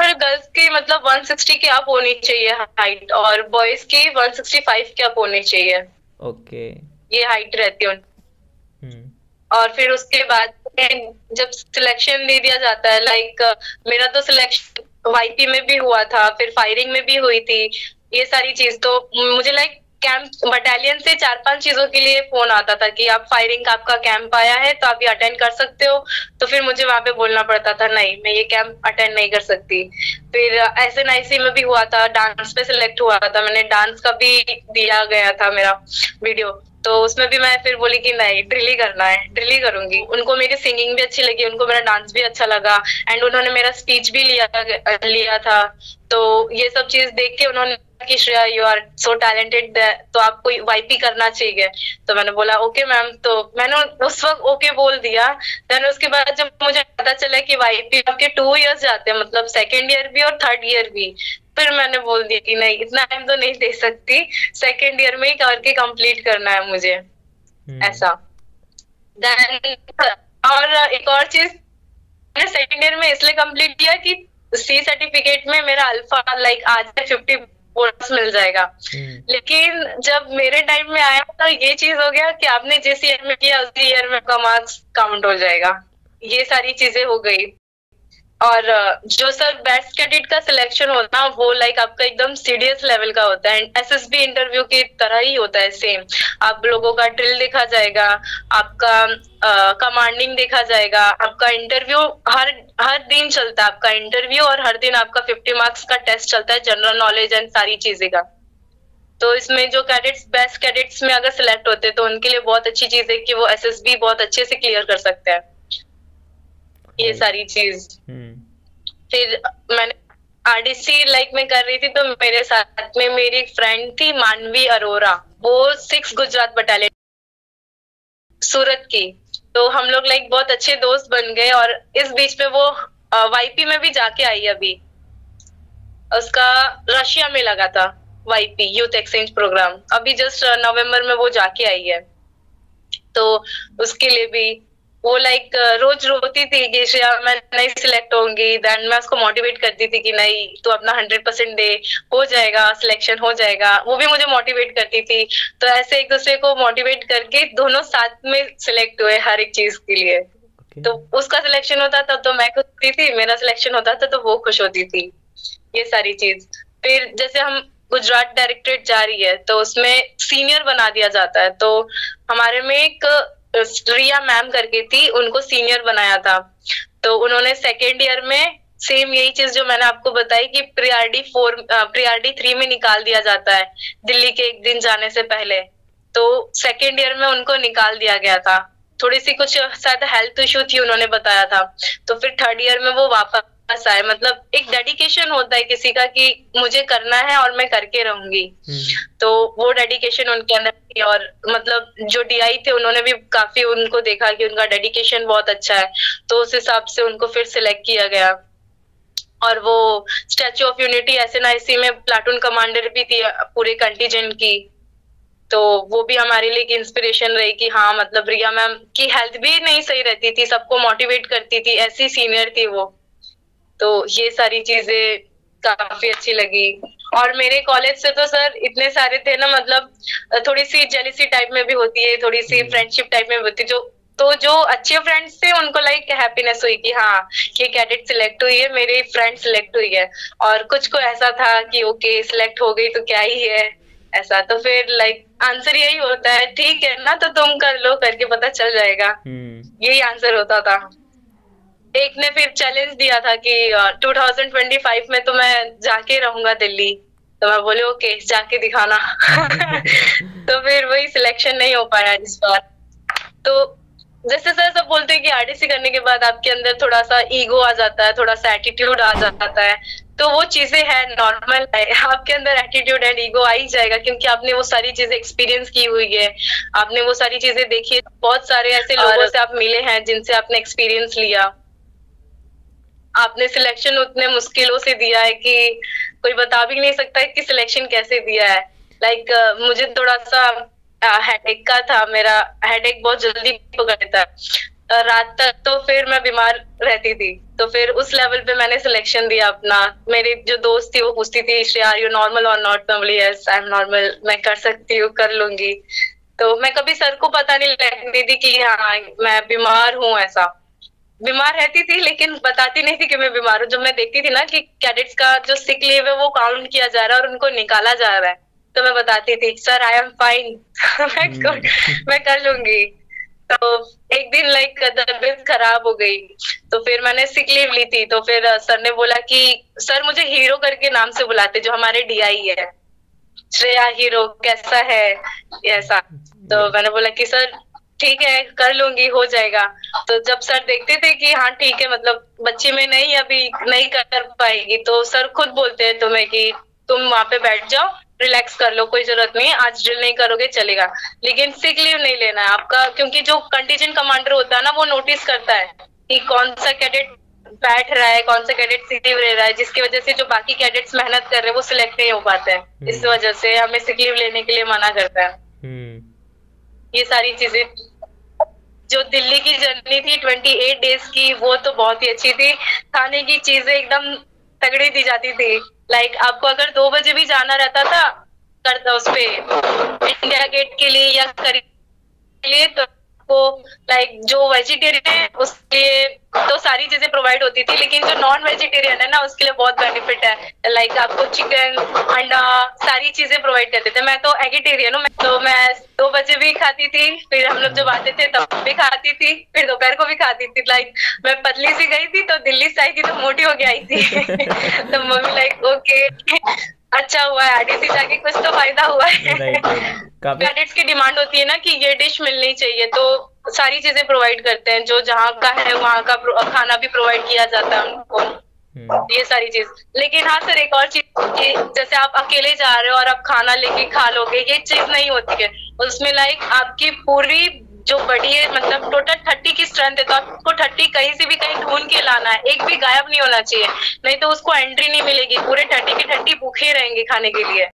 गर्ल्स की मतलब 160 के अप होनी चाहिए हाइट, और बॉयज की 165 के अप होनी चाहिए। ओके, ये हाइट रहती है। और फिर उसके बाद जब सिलेक्शन दे दिया जाता है, लाइक मेरा तो सिलेक्शन वाईपी में भी हुआ था, फिर फायरिंग में भी हुई थी, ये सारी चीज। तो मुझे लाइक कैंप बटालियन से 4-5 चीजों के लिए फोन आता था कि आप फायरिंग का आपका कैंप आया है तो आप ये अटेंड कर सकते हो। तो फिर मुझे वहां पे बोलना पड़ता था नहीं, मैं ये कैंप अटेंड नहीं कर सकती। फिर SNIC में भी हुआ था, डांस पे सिलेक्ट हुआ था, मैंने डांस का भी दिया गया था मेरा वीडियो। तो उसमें भी मैं फिर बोली कि नहीं, ड्रिल ही करना है, ड्रिल ही करूंगी। उनको मेरी सिंगिंग भी अच्छी लगी, उनको मेरा डांस भी अच्छा लगा, एंड उन्होंने मेरा स्पीच भी लिया था। तो ये सब चीज देख के उन्होंने कि Shreya you are so talented, तो आपको वाईपी करना चाहिए। तो मैंने बोला ओके मैम, तो मैंने उस वक्त ओके बोल दिया। देन उसके बाद जब मुझे पता चला कि वाईपी आपके 2 इयर्स जाते हैं, मतलब 2nd ईयर भी और 3rd ईयर भी, फिर मैंने बोल दिया कि नहीं, इतना टाइम तो नहीं दे सकती, 2nd ईयर में ही करके कंप्लीट करना है मुझे, ऐसा। देन और एक और चीज, मैंने 2nd ईयर में इसलिए कंप्लीट किया कि C सर्टिफिकेट में मेरा अल्फा लाइक आज 50 बोनस मिल जाएगा। लेकिन जब मेरे टाइम में आया तो ये चीज हो गया कि आपने जिस ईयर में किया उसी ईयर में आपका मार्क्स काउंट हो जाएगा। ये सारी चीजें हो गई। और जो सर बेस्ट कैडेट का सिलेक्शन होता है वो लाइक आपका एकदम सीरियस लेवल का होता है, SSB इंटरव्यू की तरह ही होता है सेम। आप लोगों का ड्रिल देखा जाएगा, आपका कमांडिंग देखा जाएगा, आपका इंटरव्यू हर दिन चलता है आपका इंटरव्यू, और हर दिन आपका 50 मार्क्स का टेस्ट चलता है, जनरल नॉलेज एंड सारी चीजें का। तो इसमें जो कैडेट्स बेस्ट कैडेट्स में अगर सिलेक्ट होते हैं तो उनके लिए बहुत अच्छी चीज है कि वो SSB बहुत अच्छे से क्लियर कर सकते हैं, ये सारी चीज। फिर मैंने आरडीसी लाइक में कर रही थी, तो मेरे साथ में मेरी एक फ्रेंड थी मानवी अरोरा, वो 6 गुजरात बटालियन सूरत की। तो हम लोग लाइक बहुत अच्छे दोस्त बन गए, और इस बीच में वो वाईपी में भी जाके आई। अभी उसका रशिया में लगा था वाईपी यूथ एक्सचेंज प्रोग्राम, अभी जस्ट नवंबर में वो जाके आई है। तो उसके लिए भी वो लाइक रोज रोती थी कि श्रेया मैं नहीं सिलेक्ट होंगी। देन मैं उसको मोटिवेट करती थी कि नहीं, तू अपना 100% दे, हो जाएगा, सिलेक्शन हो जाएगा। वो भी मुझे मोटिवेट करती थी। तो ऐसे एक दूसरे को मोटिवेट करके दोनों साथ में सिलेक्ट हुए हर एक चीज के लिए। तो उसका सिलेक्शन होता था तो मैं खुश होती थी, मेरा सिलेक्शन होता था तो वो खुश होती थी, ये सारी चीज। फिर जैसे हम गुजरात डायरेक्टरेट जा रही है तो उसमें सीनियर बना दिया जाता है। तो हमारे में एक रिया मैम करके थी, उनको सीनियर बनाया था। तो उन्होंने 2nd ईयर में सेम यही चीज जो मैंने आपको बताई कि प्रियॉरिटी 3 में निकाल दिया जाता है दिल्ली के एक दिन जाने से पहले। तो 2nd ईयर में उनको निकाल दिया गया था, थोड़ी सी कुछ शायद हेल्थ इशू थी उन्होंने बताया था। तो फिर 3rd ईयर में वो वापस आए। मतलब एक डेडिकेशन होता है किसी का कि मुझे करना है और मैं करके रहूंगी। तो वो डेडिकेशन उनके अंदर थी, और मतलब जो DI थे उन्होंने भी काफी उनको देखा कि उनका डेडिकेशन बहुत अच्छा है, तो उस हिसाब से उनको फिर सिलेक्ट किया गया। और वो स्टैच्यू ऑफ यूनिटी SNIC में प्लाटून कमांडर भी थी पूरे कंटीजेंट की। तो वो भी हमारे लिए एक इंस्पिरेशन रही कि हाँ, मतलब रिया मैम की हेल्थ भी नहीं सही रहती थी, सबको मोटिवेट करती थी, ऐसी सीनियर थी वो। तो ये सारी चीजें काफी अच्छी लगी। और मेरे कॉलेज से तो सर इतने सारे थे ना, मतलब थोड़ी सी जेलिसी टाइप में भी होती है, थोड़ी सी फ्रेंडशिप टाइप में भी होती है, जो तो जो अच्छे फ्रेंड्स थे उनको लाइक हैप्पीनेस हुई कि हाँ ये कैडेट सिलेक्ट हुई है, मेरी फ्रेंड सिलेक्ट हुई है। और कुछ को ऐसा था कि ओके सिलेक्ट हो गई तो क्या ही है ऐसा। तो फिर लाइक आंसर यही होता है, ठीक है ना तो तुम कर लो, करके पता चल जाएगा। यही आंसर होता था। एक ने फिर चैलेंज दिया था कि 2025 में तो मैं जाके रहूंगा दिल्ली। तो मैं बोले ओके जाके दिखाना। तो फिर वही सिलेक्शन नहीं हो पाया इस बार। तो जैसे सर सब बोलते हैं कि आरडीसी करने के बाद आपके अंदर थोड़ा सा ईगो आ जाता है, थोड़ा सा एटीट्यूड आ जाता है। तो वो चीजें है, नॉर्मल है, आपके अंदर एटीट्यूड एंड ईगो आ ही जाएगा क्योंकि आपने वो सारी चीजें एक्सपीरियंस की हुई है, आपने वो सारी चीजें देखी है। बहुत सारे ऐसे लोगों से आप मिले हैं जिनसे आपने एक्सपीरियंस लिया। आपने सिलेक्शन उतने मुश्किलों से दिया है कि कोई बता भी नहीं सकता है कि सिलेक्शन कैसे दिया है। लाइक मुझे थोड़ा सा हेडेक का था, मेरा हेडेक बहुत जल्दी पकड़ता है रात तक, तो फिर मैं बीमार रहती थी। तो फिर उस लेवल पे मैंने सिलेक्शन दिया अपना। मेरी जो दोस्त थी वो पूछती थी श्रेया आर यू नॉर्मल और नॉट? मैं बोली यस आई एम नॉर्मल, मैं कर सकती हूँ, कर लूंगी। तो मैं कभी सर को पता नहीं लगती थी कि हाँ मैं बीमार हूँ। ऐसा बीमार रहती थी लेकिन बताती नहीं थी कि मैं बीमार हूँ। जब मैं देखती थी ना कि कैडेट्स का जो सिक लीव है वो काउंट किया जा रहा है और उनको निकाला जा रहा है, तो मैं बताती थी सर आई एम फाइन, मैं कर लूंगी। तो एक दिन लाइक तबीयत खराब हो गई तो फिर मैंने सिक लीव ली थी। तो फिर सर ने बोला कि सर मुझे हीरो करके नाम से बुलाते, जो हमारे डीआई है, श्रेया हीरो कैसा है ऐसा। तो मैंने बोला कि सर ठीक है कर लूंगी, हो जाएगा। तो जब सर देखते थे कि हाँ ठीक है मतलब बच्चे में नहीं अभी नहीं कर पाएगी, तो सर खुद बोलते हैं तुम्हें कि तुम वहां पे बैठ जाओ, रिलैक्स कर लो, कोई जरूरत नहीं है, आज ड्रिल नहीं करोगे चलेगा, लेकिन सिक लीव नहीं लेना है आपका। क्योंकि जो कंटीजेंट कमांडर होता है ना वो नोटिस करता है कि कौन सा कैडेट बैठ रहा है, कौन सा कैडेट सिक लीव ले रहा है, जिसकी वजह से जो बाकी कैडेट्स मेहनत कर रहे हैं वो सिलेक्ट नहीं हो पाते हैं। इस वजह से हमें सिक लीव लेने के लिए मना करता है। ये सारी चीजें। जो दिल्ली की जर्नी थी 28 डेज की, वो तो बहुत ही अच्छी थी। खाने की चीजें एकदम तगड़ी दी जाती थी। लाइक आपको अगर 2 बजे भी जाना रहता था करता उस पे इंडिया गेट के लिए या करी के लिए, तो लाइक जो वेजिटेरियन है उसके लिए तो सारी चीजें प्रोवाइड होती थी, लेकिन जो नॉन वेजिटेरियन है ना उसके लिए बहुत बेनिफिट है। लाइक आपको चिकन अंडा सारी चीजें प्रोवाइड करते थे। मैं तो एगिटेरियन हूँ, तो मैं 2 बजे भी खाती थी, फिर हम लोग जब आते थे तब भी खाती थी, फिर दोपहर को भी खाती थी। लाइक मैं पतली सी गई थी तो दिल्ली से आई थी तो मोटी हो के आई थी। तो मम्मी लाइक ओके अच्छा हुआ है आरडीसी जाके, कुछ तो फायदा हुआ है। कैडेट्स की डिमांड होती है ना कि ये डिश मिलनी चाहिए, तो सारी चीजें प्रोवाइड करते हैं। जो जहाँ का है वहाँ का खाना भी प्रोवाइड किया जाता है उनको, ये सारी चीज। लेकिन हाँ सर एक और चीज, जैसे आप अकेले जा रहे हो और आप खाना लेके खा लोगे, ये चीज नहीं होती है उसमें। लाइक आपकी पूरी जो बड़ी है मतलब टोटल 30 की स्ट्रेंथ है, तो आपको 30 कहीं से भी कहीं ढूंढ के लाना है, एक भी गायब नहीं होना चाहिए, नहीं तो उसको एंट्री नहीं मिलेगी। पूरे 30 के 30 भूखे रहेंगे खाने के लिए।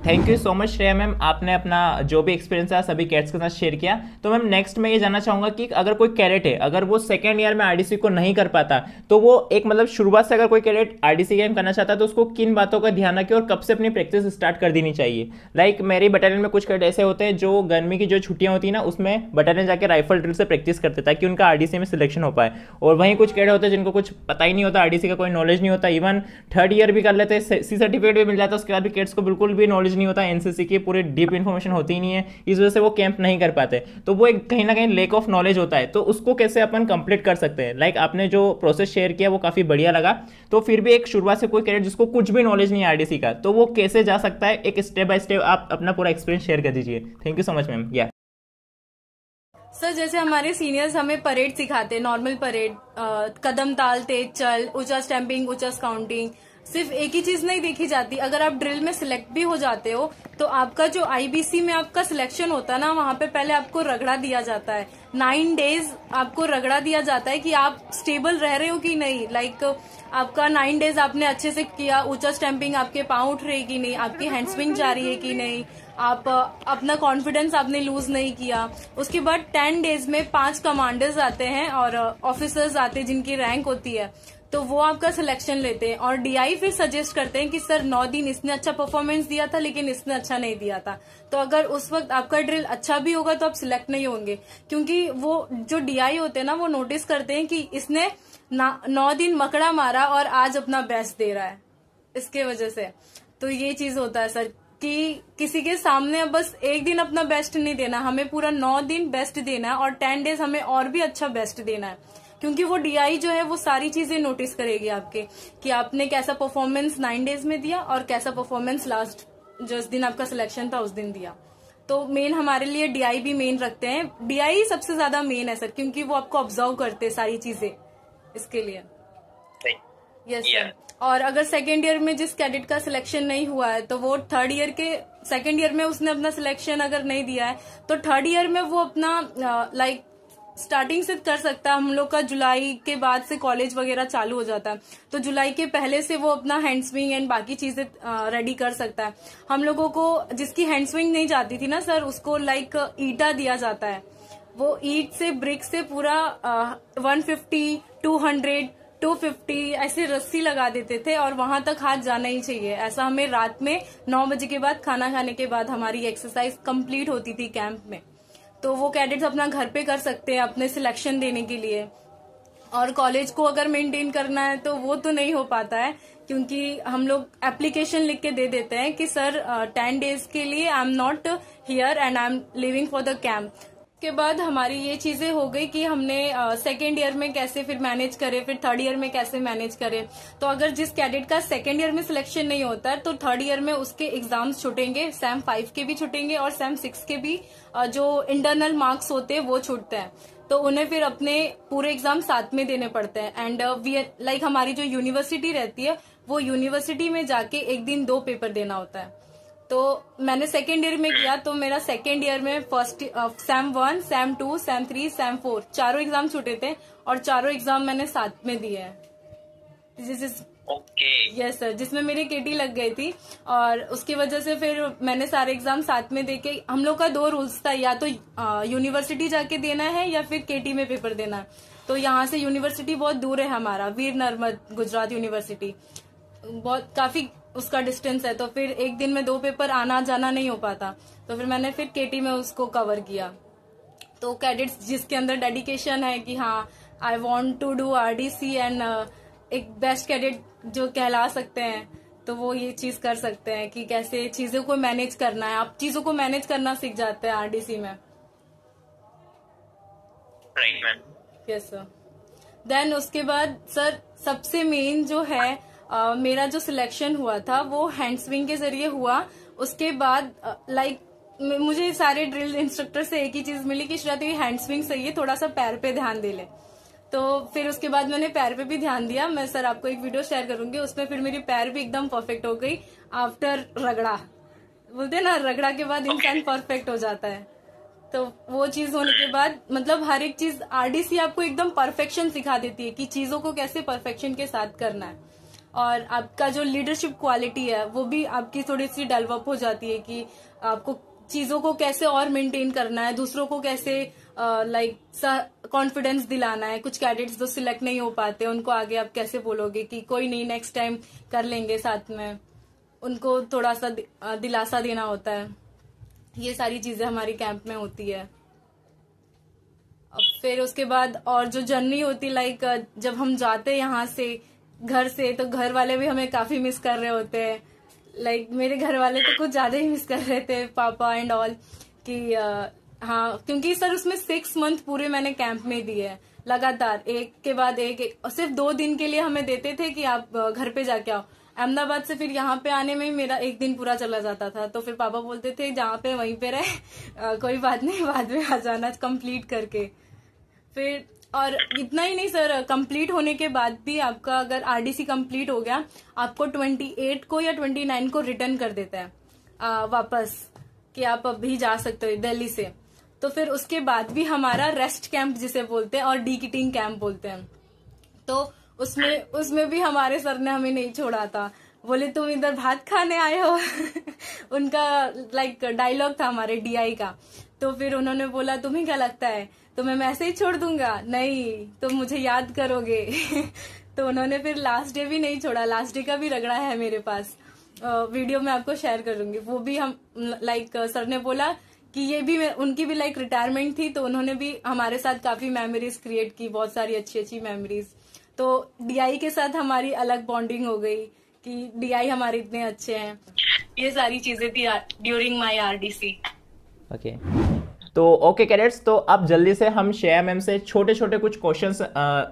Thank you so much Shreya ma'am, आपने अपना जो भी एक्सपीरियंस है सभी कैडेट्स के साथ शेयर किया। तो मैम नेक्स्ट मैं ये जानना चाहूँगा कि अगर कोई कैडेट है, अगर वो सेकेंड ईयर में आरडीसी को नहीं कर पाता, तो वो एक मतलब शुरुआत से अगर कोई कैडेट आरडीसी गेम करना चाहता है तो उसको किन बातों का ध्यान रखे और कब से अपनी प्रैक्टिस स्टार्ट कर देनी चाहिए? लाइक मेरी बटालियन में कुछ कैडेट ऐसे होते हैं जो गर्मी की जो छुट्टियाँ होती है ना उसमें बटालियन जाकर राइफल ड्रिल से प्रैक्टिस करते ताकि उनका आरडीसी में सिलेक्शन हो पाए। और वहीं कुछ कैडेट होते हैं जिनको कुछ पता ही नहीं होता, आरडीसी का कोई नॉलेज नहीं होता, इवन 3rd ईयर भी कर लेते हैं, सी सर्टिफिकेट भी मिल जाता है, उसके बाद भी कैडेट्स को बिल्कुल भी नॉलेज नहीं होता, एनसीसी की पूरी डीप इन्फॉर्मेशन होती ही नहीं है, इस वजह से वो कैंप नहीं कर पाते। तो वो एक कहीं ना कहीं लेक ऑफ नॉलेज होता है, तो उसको कैसे अपन कंप्लीट कर सकते हैं? लाइक आपने जो प्रोसेस शेयर किया वो काफ़ी बढ़िया लगा। तो फिर भी एक शुरुआत से कोई कैडेट जिसको कुछ भी नॉलेज नहीं है आरडीसी का, तो वो कैसे जा सकता है? एक स्टेप बाय स्टेप आप अपना पूरा एक्सपीरियंस शेयर कर दीजिए। Thank you so much ma'am. या सर जैसे हमारे सीनियर्स हमें परेड सिखाते हैं, नॉर्मल परेड, कदम ताल तेज चल, ऊंचा स्टैंपिंग, ऊंचा स्काउंटिंग, सिर्फ एक ही चीज नहीं देखी जाती। अगर आप ड्रिल में सिलेक्ट भी हो जाते हो तो आपका जो आईबीसी में आपका सिलेक्शन होता है ना, वहां पे पहले आपको रगड़ा दिया जाता है। 9 डेज आपको रगड़ा दिया जाता है कि आप स्टेबल रह रहे हो कि नहीं। लाइक आपका 9 डेज आपने अच्छे से किया, ऊंचा स्टैंपिंग आपके पाँव उठ रहे कि नहीं, आपकी हैंड स्विंग जा रही है कि नहीं, आप अपना कॉन्फिडेंस आपने लूज नहीं किया। उसके बाद 10 डेज में 5 कमांडर्स आते हैं और ऑफिसर्स आते हैं जिनकी रैंक होती है। तो वो आपका सिलेक्शन लेते हैं और डीआई फिर सजेस्ट करते हैं कि सर 9 दिन इसने अच्छा परफॉर्मेंस दिया था लेकिन इसने अच्छा नहीं दिया था। तो अगर उस वक्त आपका ड्रिल अच्छा भी होगा तो आप सिलेक्ट नहीं होंगे, क्योंकि वो जो डीआई होते हैं ना वो नोटिस करते हैं कि इसने 9 दिन मकड़ा मारा और आज अपना बेस्ट दे रहा है, इसके वजह से। तो ये चीज होता है सर कि किसी के सामने बस एक दिन अपना बेस्ट नहीं देना, हमें पूरा 9 दिन बेस्ट देना है और 10 डेज हमें और भी अच्छा बेस्ट देना है, क्योंकि वो डीआई जो है वो सारी चीजें नोटिस करेगी आपके कि आपने कैसा परफॉर्मेंस 9 डेज में दिया और कैसा परफॉर्मेंस लास्ट जिस दिन आपका सिलेक्शन था उस दिन दिया। तो मेन हमारे लिए डीआई भी मेन रखते हैं, डीआई सबसे ज्यादा मेन है सर, क्योंकि वो आपको ऑब्जर्व करते हैं सारी चीजें, इसके लिए। Yes sir. और अगर सेकेंड ईयर में जिस कैडेट का सिलेक्शन नहीं हुआ है तो वो थर्ड ईयर के सेकेंड ईयर में उसने अपना सिलेक्शन अगर नहीं दिया है तो थर्ड ईयर में वो अपना लाइक स्टार्टिंग से कर सकता है। हम लोग का जुलाई के बाद से कॉलेज वगैरह चालू हो जाता है, तो जुलाई के पहले से वो अपना हैंड स्विंग एंड बाकी चीजें रेडी कर सकता है। हम लोगों को जिसकी हैंड स्विंग नहीं जाती थी ना सर, उसको लाइक ईटा दिया जाता है, वो ईट से ब्रिक से पूरा 150, 200, 250 ऐसे रस्सी लगा देते थे और वहां तक हाथ जाना ही चाहिए। ऐसा हमें रात में 9 बजे के बाद खाना खाने के बाद हमारी एक्सरसाइज कंप्लीट होती थी कैंप में। तो वो कैडेट्स अपना घर पे कर सकते हैं अपने सिलेक्शन देने के लिए। और कॉलेज को अगर मेंटेन करना है तो वो तो नहीं हो पाता है, क्योंकि हम लोग एप्लीकेशन लिख के दे देते हैं कि सर 10 डेज के लिए I am not here and I am living for the camp. के बाद हमारी ये चीजें हो गई कि हमने सेकेंड ईयर में कैसे फिर मैनेज करें, फिर थर्ड ईयर में कैसे मैनेज करें। तो अगर जिस कैडेट का सेकेंड ईयर में सिलेक्शन नहीं होता है तो थर्ड ईयर में उसके एग्जाम्स छूटेंगे, सैम 5 के भी छूटेंगे और सैम 6 के भी जो इंटरनल मार्क्स होते हैं वो छूटते हैं। तो उन्हें फिर अपने पूरे एग्जाम साथ में देने पड़ते हैं। एंड लाइक हमारी जो यूनिवर्सिटी रहती है वो यूनिवर्सिटी में जाके एक दिन 2 पेपर देना होता है। तो मैंने सेकेंड ईयर में किया, तो मेरा सेकेंड ईयर में first Sam 1, Sam 2, Sam 3, Sam 4 चारों एग्जाम छूटे थे और चारों एग्जाम मैंने साथ में दिए हैं। यस सर, जिसमें मेरी केटी लग गई थी और उसकी वजह से फिर मैंने सारे एग्जाम साथ में देके, हम लोग का 2 रूल्स था, या तो यूनिवर्सिटी जाके देना है या फिर केटी में पेपर देना है। तो यहाँ से यूनिवर्सिटी बहुत दूर है हमारा, वीर नर्मद गुजरात यूनिवर्सिटी, बहुत काफी उसका डिस्टेंस है। तो फिर एक दिन में 2 पेपर आना जाना नहीं हो पाता, तो फिर मैंने फिर केटी में उसको कवर किया। तो कैडेट्स जिसके अंदर डेडिकेशन है कि हाँ I want to do RDC and एक बेस्ट कैडेट जो कहला सकते हैं, तो वो ये चीज कर सकते हैं कि कैसे चीजों को मैनेज करना है। आप चीजों को मैनेज करना सीख जाते हैं आरडीसी में। Right ma'am. Yes sir. Then उसके बाद सर सबसे मेन जो है मेरा जो सिलेक्शन हुआ था वो हैंड स्विंग के जरिए हुआ। उसके बाद लाइक मुझे सारे ड्रिल इंस्ट्रक्टर से एक ही चीज मिली कि श्रेया तेरी हैंड स्विंग सही है, थोड़ा सा पैर पे ध्यान दे ले। तो फिर उसके बाद मैंने पैर पे भी ध्यान दिया। मैं सर आपको एक वीडियो शेयर करूंगी, उसमें फिर मेरी पैर भी एकदम परफेक्ट हो गई आफ्टर रगड़ा। बोलते ना रगड़ा के बाद इंसान परफेक्ट हो जाता है। तो वो चीज होने के बाद मतलब हर एक चीज आरडीसी आपको एकदम परफेक्शन सिखा देती है कि चीजों को कैसे परफेक्शन के साथ करना है। और आपका जो लीडरशिप क्वालिटी है वो भी आपकी थोड़ी सी डेवलप हो जाती है कि आपको चीजों को कैसे और मेंटेन करना है, दूसरों को कैसे लाइक कॉन्फिडेंस दिलाना है। कुछ कैडेट्स जो सिलेक्ट नहीं हो पाते उनको आगे आप कैसे बोलोगे कि कोई नहीं नेक्स्ट टाइम कर लेंगे साथ में, उनको थोड़ा सा दिलासा देना होता है। ये सारी चीजें हमारी कैंप में होती है। फिर उसके बाद और जो जर्नी होती लाइक जब हम जाते यहाँ से घर से, तो घर वाले भी हमें काफी मिस कर रहे होते हैं। लाइक मेरे घर वाले तो कुछ ज्यादा ही मिस कर रहे थे, पापा एंड ऑल, कि हाँ क्योंकि सर उसमें 6 मंथ पूरे मैंने कैंप में दिए हैं लगातार, एक के बाद एक, और सिर्फ 2 दिन के लिए हमें देते थे कि आप घर पे जाके आओ। अहमदाबाद से फिर यहाँ पे आने में मेरा 1 दिन पूरा चला जाता था। तो फिर पापा बोलते थे जहाँ पे वहीं पे रहे, कोई बात नहीं बाद में आ जाना कंप्लीट करके। फिर और इतना ही नहीं सर, कंप्लीट होने के बाद भी आपका अगर आरडीसी कंप्लीट हो गया आपको 28 को या 29 को रिटर्न कर देता है वापस, कि आप अभी जा सकते हो दिल्ली से। तो फिर उसके बाद भी हमारा रेस्ट कैंप जिसे बोलते हैं और डी किटिंग कैंप बोलते हैं, तो उसमें भी हमारे सर ने हमें नहीं छोड़ा था। बोले तुम इधर भात खाने आए हो उनका लाइक डायलॉग था हमारे डीआई का। तो फिर उन्होंने बोला तुम्हें क्या लगता है तुम्हें मैं ऐसे ही छोड़ दूंगा? नहीं, तुम मुझे याद करोगे तो उन्होंने फिर लास्ट डे भी नहीं छोड़ा, लास्ट डे का भी रगड़ा है मेरे पास, वीडियो में आपको शेयर करूंगी। वो भी हम लाइक सर ने बोला कि ये भी उनकी भी लाइक रिटायरमेंट थी, तो उन्होंने भी हमारे साथ काफी मेमोरीज क्रिएट की, बहुत सारी अच्छी अच्छी मेमोरीज। तो डीआई के साथ हमारी अलग बॉन्डिंग हो गई कि डीआई हमारे इतने अच्छे हैं, ये सारी चीजें थी ड्यूरिंग माय आरडीसी। ओके तो ओके कैडेट्स, तो अब जल्दी से हम श्रेया मैम से छोटे छोटे कुछ क्वेश्चंस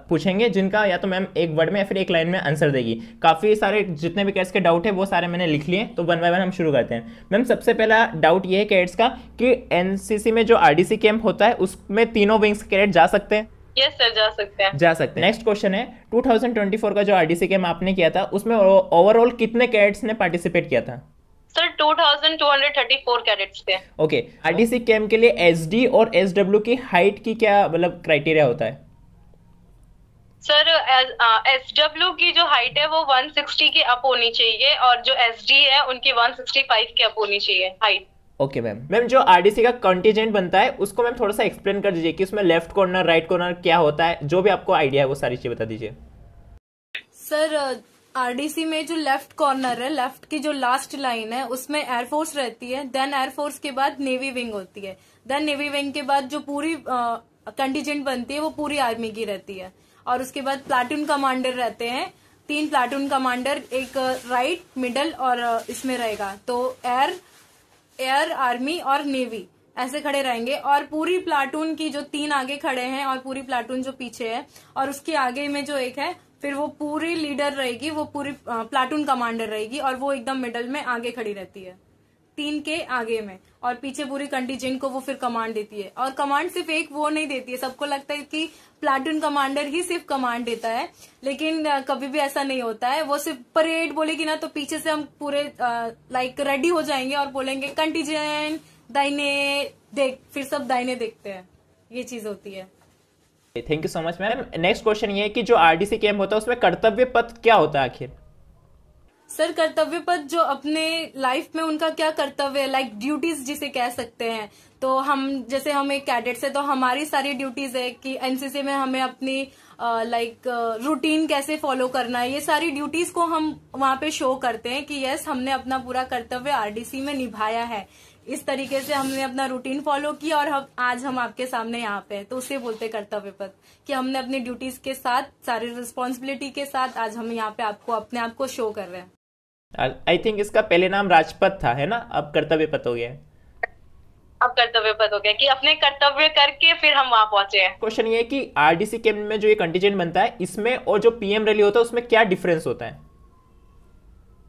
पूछेंगे, जिनका या तो मैम एक वर्ड में या फिर एक लाइन में आंसर देगी। काफ़ी सारे जितने भी कैड्स के डाउट है वो सारे मैंने लिख लिए, तो वन बाय वन हम शुरू करते हैं। मैम सबसे पहला डाउट ये है कैडेट्स का कि एनसीसी में जो आरडीसी कैंप होता है उसमें तीनों विंग्स के कैडेट जा सकते हैं? यस सर, जा सकते हैं। जा सकते हैं। नेक्स्ट क्वेश्चन है 2024 का जो आरडीसी कैंप आपने किया था उसमें ओवरऑल कितने कैडेट्स ने पार्टिसिपेट किया था? सर 2234 कैडेट्स थे। ओके, आरडीसी कैंप के लिए एसडी और एसडब्ल्यू की हाइट की क्या मतलब क्राइटेरिया होता है? सर एसडब्ल्यू की जो हाइट है वो 160 के अप होनी चाहिए, और जो एसडी है उनकी 165 के अप होनी चाहिए हाइट। Okay ma'am. मैम जो आरडीसी का कंटीजेंट बनता है उसको मैम थोड़ा सा एक्सप्लेन कर दीजिए कि उसमें लेफ्ट कॉर्नर राइट कॉर्नर क्या होता है, जो भी आपको आइडिया है वो सारी चीज बता दीजिए। सर आरडीसी में जो लेफ्ट कॉर्नर है, लेफ्ट की जो लास्ट लाइन है उसमें एयरफोर्स रहती है, देन एयरफोर्स के बाद नेवी विंग होती है, देन नेवी विंग के बाद जो पूरी कंटीजेंट बनती है वो पूरी आर्मी की रहती है, और उसके बाद प्लाटून कमांडर रहते हैं, 3 प्लाटून कमांडर, एक राइट मिडल और इसमें रहेगा, तो एयर आर्मी और नेवी ऐसे खड़े रहेंगे, और पूरी प्लाटून की जो 3 आगे खड़े हैं और पूरी प्लाटून जो पीछे है, और उसके आगे में जो एक है फिर वो पूरी लीडर रहेगी, वो पूरी प्लाटून कमांडर रहेगी, और वो एकदम मिडल में आगे खड़ी रहती है 3 के आगे में, और पीछे पूरी कंटीजेंट को वो फिर कमांड देती है। और कमांड सिर्फ एक वो नहीं देती है, सबको लगता है कि प्लाटून कमांडर ही सिर्फ कमांड देता है, लेकिन कभी भी ऐसा नहीं होता है। वो सिर्फ परेड बोलेगी ना तो पीछे से हम पूरे लाइक रेडी हो जाएंगे और बोलेंगे कंटीजेंट दाहिने देख, फिर सब दाहिने देखते हैं, ये चीज होती है। Thank you so much ma'am. Next question ये है कि जो आरडीसी कैंप होता है उसमें कर्तव्य पथ क्या होता है आखिर? सर कर्तव्य पथ जो अपने लाइफ में उनका क्या कर्तव्य है, लाइक ड्यूटीज जिसे कह सकते हैं, तो हम जैसे हम एक कैडेट्स है तो हमारी सारी ड्यूटीज है कि एनसीसी में हमें अपनी लाइक रूटीन कैसे फॉलो करना है, ये सारी ड्यूटीज को हम वहाँ पे शो करते हैं कि यस हमने अपना पूरा कर्तव्य आरडीसी में निभाया है, इस तरीके से हमने अपना रूटीन फॉलो किया और आज हम आपके सामने यहाँ पे हैं, तो उसे बोलते कर्तव्य पथ कि हमने अपनी ड्यूटीज के साथ, सारी रिस्पॉन्सिबिलिटी के साथ आज हम यहाँ पे आपको अपने आप को शो कर रहे हैं। आई थिंक इसका पहले नाम राजपथ था, है ना? अब कर्तव्य पथ हो गया है। अब कर्तव्य पथ हो गया कि अपने कर्तव्य करके फिर हम वहां पहुंचे हैं। क्वेश्चन ये है कि आरडीसी कैंप में जो ये कंटीजेंट बनता है इसमें और जो पीएम रैली होता है उसमें क्या डिफरेंस होता है?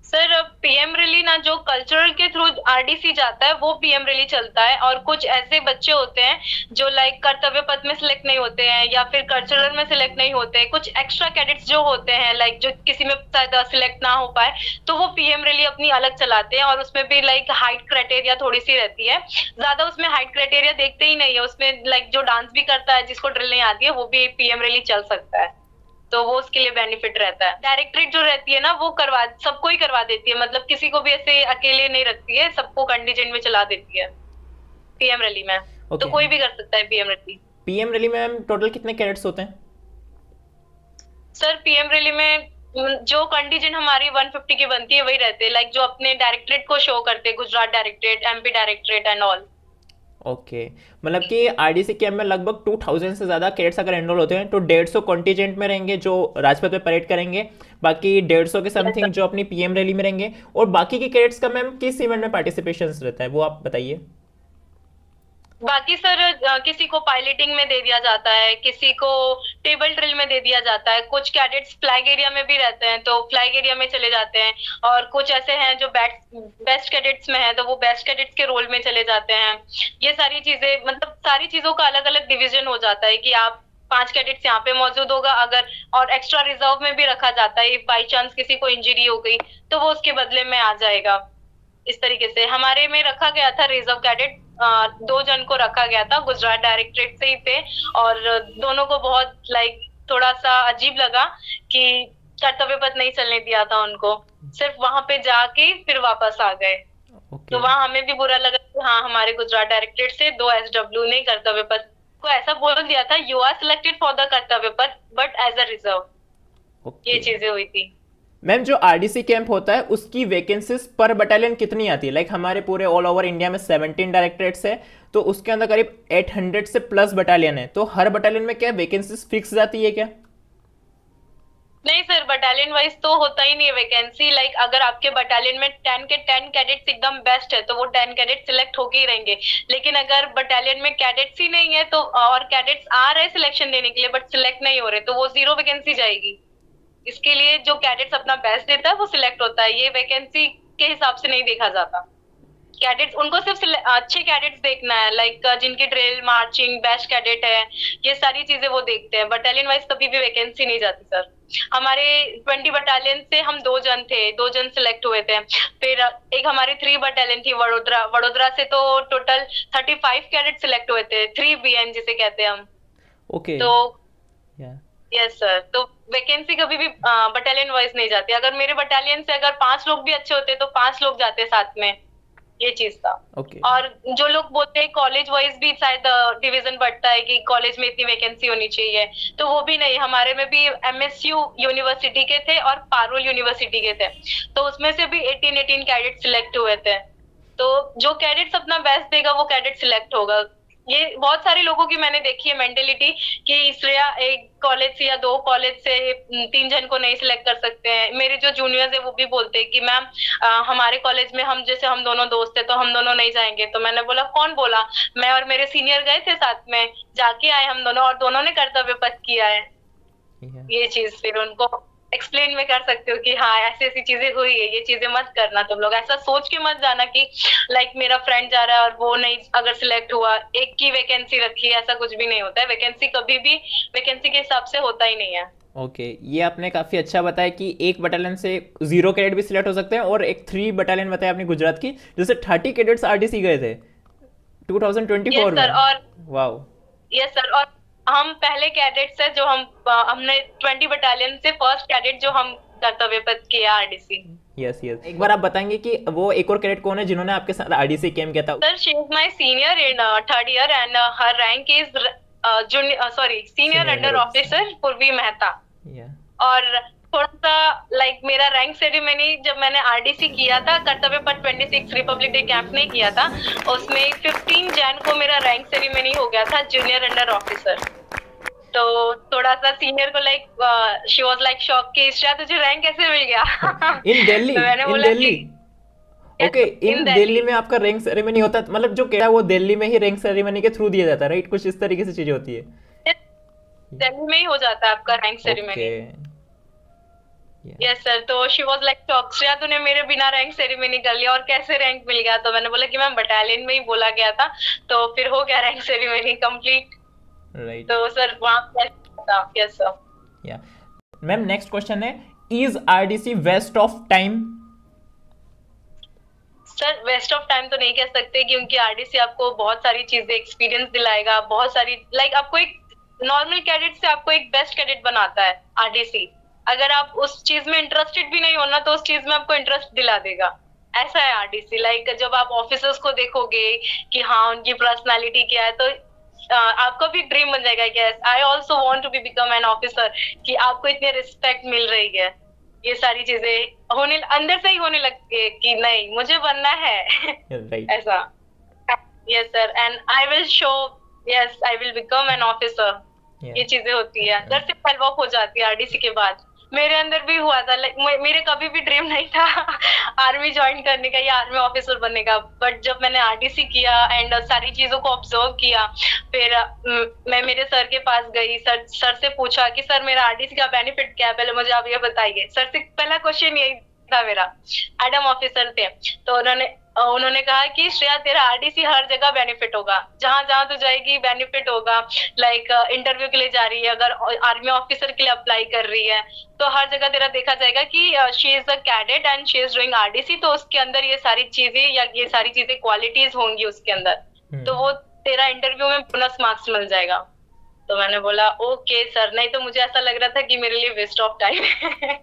सर पीएम रैली ना जो कल्चरल के थ्रू आरडीसी जाता है वो पीएम रैली चलता है, और कुछ ऐसे बच्चे होते हैं जो लाइक कर्तव्य पथ में सिलेक्ट नहीं होते हैं या फिर कल्चरल में सिलेक्ट नहीं होते हैं, कुछ एक्स्ट्रा कैडेट्स जो होते हैं लाइक जो किसी में शायद सिलेक्ट ना हो पाए तो वो पीएम रैली अपनी अलग चलाते हैं, और उसमें भी लाइक हाइट क्राइटेरिया थोड़ी सी रहती है, ज्यादा उसमें हाइट क्राइटेरिया देखते ही नहीं है, उसमें लाइक जो डांस भी करता है जिसको ड्रिल नहीं आती है वो भी पीएम रैली चल सकता है, तो वो उसके लिए बेनिफिट रहता है। डायरेक्टरेट जो रहती है ना वो सबको ही करवा देती है, मतलब किसी को भी ऐसे अकेले नहीं रखती है, सबको कंटीजेंट में चला देती है पीएम रैली में। तो कोई भी कर सकता है पीएम रैली। पीएम रैली में टोटल कितने कैडेट्स होते हैं? सर पीएम रैली में जो कंटीजेंट हमारी 150 की बनती है वही रहते हैं, लाइक जो अपने डायरेक्टरेट को शो करते हैं, Gujarat directorate, MP directorate and all. Okay, मतलब कि आरडीसी कैंप में लगभग 2000 से ज़्यादा कैडेट्स अगर एनरोल होते हैं तो 150 कॉन्टीजेंट में रहेंगे जो राजपथ पे परेड करेंगे, बाकी 150 के समथिंग जो अपनी पीएम रैली में रहेंगे, और बाकी के कैडेट्स का मैम किस इवेंट में पार्टिसिपेशन रहता है वो आप बताइए। बाकी सर किसी को पायलटिंग में दे दिया जाता है, किसी को टेबल ड्रिल में दे दिया जाता है, कुछ कैडेट्स फ्लैग एरिया में भी रहते हैं तो फ्लैग एरिया में चले जाते हैं, और कुछ ऐसे हैं जो बेस्ट कैडेट्स में है तो वो बेस्ट कैडेट्स के रोल में चले जाते हैं। ये सारी चीजें मतलब सारी चीजों का अलग अलग डिविजन हो जाता है कि आप 5 कैडेट्स यहाँ पे मौजूद होगा अगर, और एक्स्ट्रा रिजर्व में भी रखा जाता है, बाई चांस किसी को इंजरी हो गई तो वो उसके बदले में आ जाएगा। इस तरीके से हमारे में रखा गया था रिजर्व कैडेट, 2 जन को रखा गया था, गुजरात डायरेक्टरेट से ही थे, और दोनों को बहुत लाइक थोड़ा सा अजीब लगा कि कर्तव्य पथ नहीं चलने दिया था उनको, सिर्फ वहां पे जाके फिर वापस आ गए। तो वहां हमें भी बुरा लगा कि हाँ हमारे गुजरात डायरेक्टरेट से 2 एसडब्ल्यू ने कर्तव्य पथ को ऐसा बोल दिया था, you are selected for the Kartavya Path but as a reserve. Okay ये चीजें हुई थी। मैम, जो आरडीसी कैंप होता है उसकी वैकेंसीज पर बटालियन कितनी आती है? लाइक हमारे पूरे ऑल ओवर इंडिया में 17 डायरेक्टरेट्स है, तो उसके अंदर करीब 800 से प्लस बटालियन है, तो हर बटालियन में क्या वैकेंसीज फिक्स जाती है क्या? नहीं सर, बटालियन वाइज तो होता ही नहीं है वैकेंसी। लाइक अगर आपके बटालियन में 10 के 10 कैडेट्स एकदम बेस्ट है तो वो 10 कैडेट सिलेक्ट होके ही रहेंगे। लेकिन अगर बटालियन में कैडेट्स ही नहीं है तो, और कैडेट्स आ रहे सिलेक्शन देने के लिए बट सिलेक्ट नहीं हो रहे, तो वो 0 वैकेंसी जाएगी। इसके लिए जो कैडेट्स अपना बेस्ट देता है वो सिलेक्ट होता है, ये वैकेंसी के हिसाब से नहीं देखा जाता। कैडेट्स, उनको सिर्फ अच्छे कैडेट्स देखना है, लाइक जिनकी ड्रिल मार्चिंग बेस्ट कैडेट है, ये सारी चीजें वो देखते हैं। बटालियन वाइज कभी भी वैकेंसी नहीं जाती सर। हमारे 20 बटालियन से हम 2 जन थे, 2 जन सिलेक्ट हुए थे। फिर एक हमारी 3 बटालियन थी वडोदरा, वडोदरा से तो टोटल 35 कैडेट सिलेक्ट हुए थे, 3BN जिसे कहते हैं हम। ओके तो यस सर, तो वैकेंसी कभी भी बटालियन वाइज नहीं जाती। अगर मेरे बटालियन से अगर 5 लोग भी अच्छे होते तो 5 लोग जाते साथ में, ये चीज था। ओके और जो लोग बोलते हैं कॉलेज वाइज भी शायद डिवीजन बढ़ता है कि कॉलेज में इतनी वैकेंसी होनी चाहिए, तो वो भी नहीं। हमारे में भी MSU यूनिवर्सिटी के थे और पारुल यूनिवर्सिटी के थे, तो उसमें से भी 18 कैडेट सिलेक्ट हुए थे। तो जो कैडेट्स अपना बेस्ट देगा वो कैडेट सिलेक्ट होगा। ये बहुत सारे लोगों की मैंने देखी है मेंटेलिटी कि श्रेया एक कॉलेज से या 2 कॉलेज से 3 जन को नहीं सिलेक्ट कर सकते हैं। मेरे जो जूनियर्स है वो भी बोलते हैं कि मैम हमारे कॉलेज में हम जैसे हम दोनों दोस्त है तो हम दोनों नहीं जाएंगे। तो मैंने बोला कौन बोला? मैं और मेरे सीनियर गए थे साथ में, जाके आए हम दोनों, और दोनों ने कर्तव्य पथ किया है। ये चीज फिर उनको एक्सप्लेन में कर सकते हो कि हाँ ऐसी ऐसी चीजें हुई है, ये चीजें मत करना तुम लोग। ऐसा सोच के मत जाना कि लाइक मेरा फ्रेंड जा रहा है और वो नहीं अगर सिलेक्ट हुआ, एक की वैकेंसी रखी है, ऐसा कुछ भी नहीं होता है। वैकेंसी कभी भी वैकेंसी के हिसाब से होता ही नहीं है। ओके ये आपने काफ़ी अच्छा बताया कि एक बटालियन से 0 कैडेट भी सिलेक्ट हो सकते हैं, और एक 3 बटालियन बताया आपने गुजरात की, जैसे 30 कैडेट्स आरडीसी गए थे 2024 में। और वाओ। यस सर, और हम पहले कैडेट्स है जो हमने 20 बटालियन से फर्स्ट कैडेट जो हम कर्तव्य पथ किया आरडीसी। यस यस, एक बार आप बताएंगे कि वो एक और कैडेट कौन है जिन्होंने आपके साथ आरडीसी कैंप किया था? Sir she is my senior in 3rd year and her rank is senior under officer पूर्वी मेहता। और थोड़ा सा लाइक मेरा रैंक सेरेमनी जब मैंने आरडीसी किया था, कर्तव्य पथ 26 रिपब्लिक डे कैंप नहीं किया था, उसमें 15 जैन को मेरा रैंक सेरेमनी हो गया था जूनियर अंडर ऑफिसर। तो थोड़ा सा सीनियर को like she was like shock कि ईशा तुझे रैंक कैसे मिल गया? इन दिल्ली? तो मैंने इन बोला दिल्ली? ओके, इन दिल्ली में आपका रैंक सेरेमनी होता है, मतलब जो क्या है वो दिल्ली में ही रैंक सेरेमनी के थ्रू दिया जाता है, राइट? कुछ इस तरीके से चीजें होती है। दिल्ली में ही हो जाता है आपका रैंक सेरेमनी। यस सर, तो she was like shock, Shreya तूने मेरे बिना रैंक सेरेमनी कर लिया और कैसे रैंक मिल गया? तो मैंने बोला कि मैम बटालियन में ही बोला गया था, तो फिर हो गया रैंक सेरेमनी कंप्लीट। राइट। तो सर वहां था। Yes sir. या मैम नेक्स्ट क्वेश्चन है, is RDC waste of time? Sir waste of time तो नहीं कह सकते, क्योंकि आरडीसी आपको बहुत सारी चीजें एक्सपीरियंस दिलाएगा, बहुत सारी लाइक आपको एक नॉर्मल कैडेट से आपको एक बेस्ट कैडेट बनाता है आरडीसी। अगर आप उस चीज में इंटरेस्टेड भी नहीं हो ना तो उस चीज में आपको इंटरेस्ट दिला देगा, ऐसा है आरडीसी। लाइक जब आप ऑफिसर्स को देखोगे कि हाँ उनकी पर्सनालिटी क्या है, तो आपका भी ड्रीम बन जाएगा कि I also want to be become an officer, कि आपको इतनी रिस्पेक्ट मिल रही है। ये सारी चीजें होने अंदर से ही होने लगती है कि नहीं मुझे बनना है। right. ऐसा। Yes sir, and I will show, yes I will become an officer. ये चीजें होती है, अंदर से डेवलप हो जाती है आरडीसी के बाद। मेरे अंदर भी हुआ था, लाइक मेरे कभी भी ड्रीम नहीं था आर्मी ज्वाइन करने का या आर्मी ऑफिसर बनने का, बट जब मैंने आरडीसी किया एंड सारी चीजों को ऑब्जर्व किया, फिर मैं मेरे सर के पास गई, सर से पूछा कि सर मेरा आरडीसी का बेनिफिट क्या है, पहले मुझे आप ये बताइए। सर से पहला क्वेश्चन यही था मेरा, एडम ऑफिसर थे, तो उन्होंने कहा कि श्रेया तेरा आरडीसी हर जगह बेनिफिट होगा, जहां जहां तू जाएगी बेनिफिट होगा। लाइक इंटरव्यू के लिए जा रही है, अगर आर्मी ऑफिसर के लिए अप्लाई कर रही है, तो हर जगह तेरा देखा जाएगा कि she is a cadet and she is doing RDC, तो उसके अंदर ये सारी चीजें या ये सारी चीजें क्वालिटीज होंगी उसके अंदर, तो वो तेरा इंटरव्यू में बोनस मार्क्स मिल जाएगा। तो मैंने बोला ओके सर, नहीं तो मुझे ऐसा लग रहा था कि मेरे लिए वेस्ट ऑफ टाइम है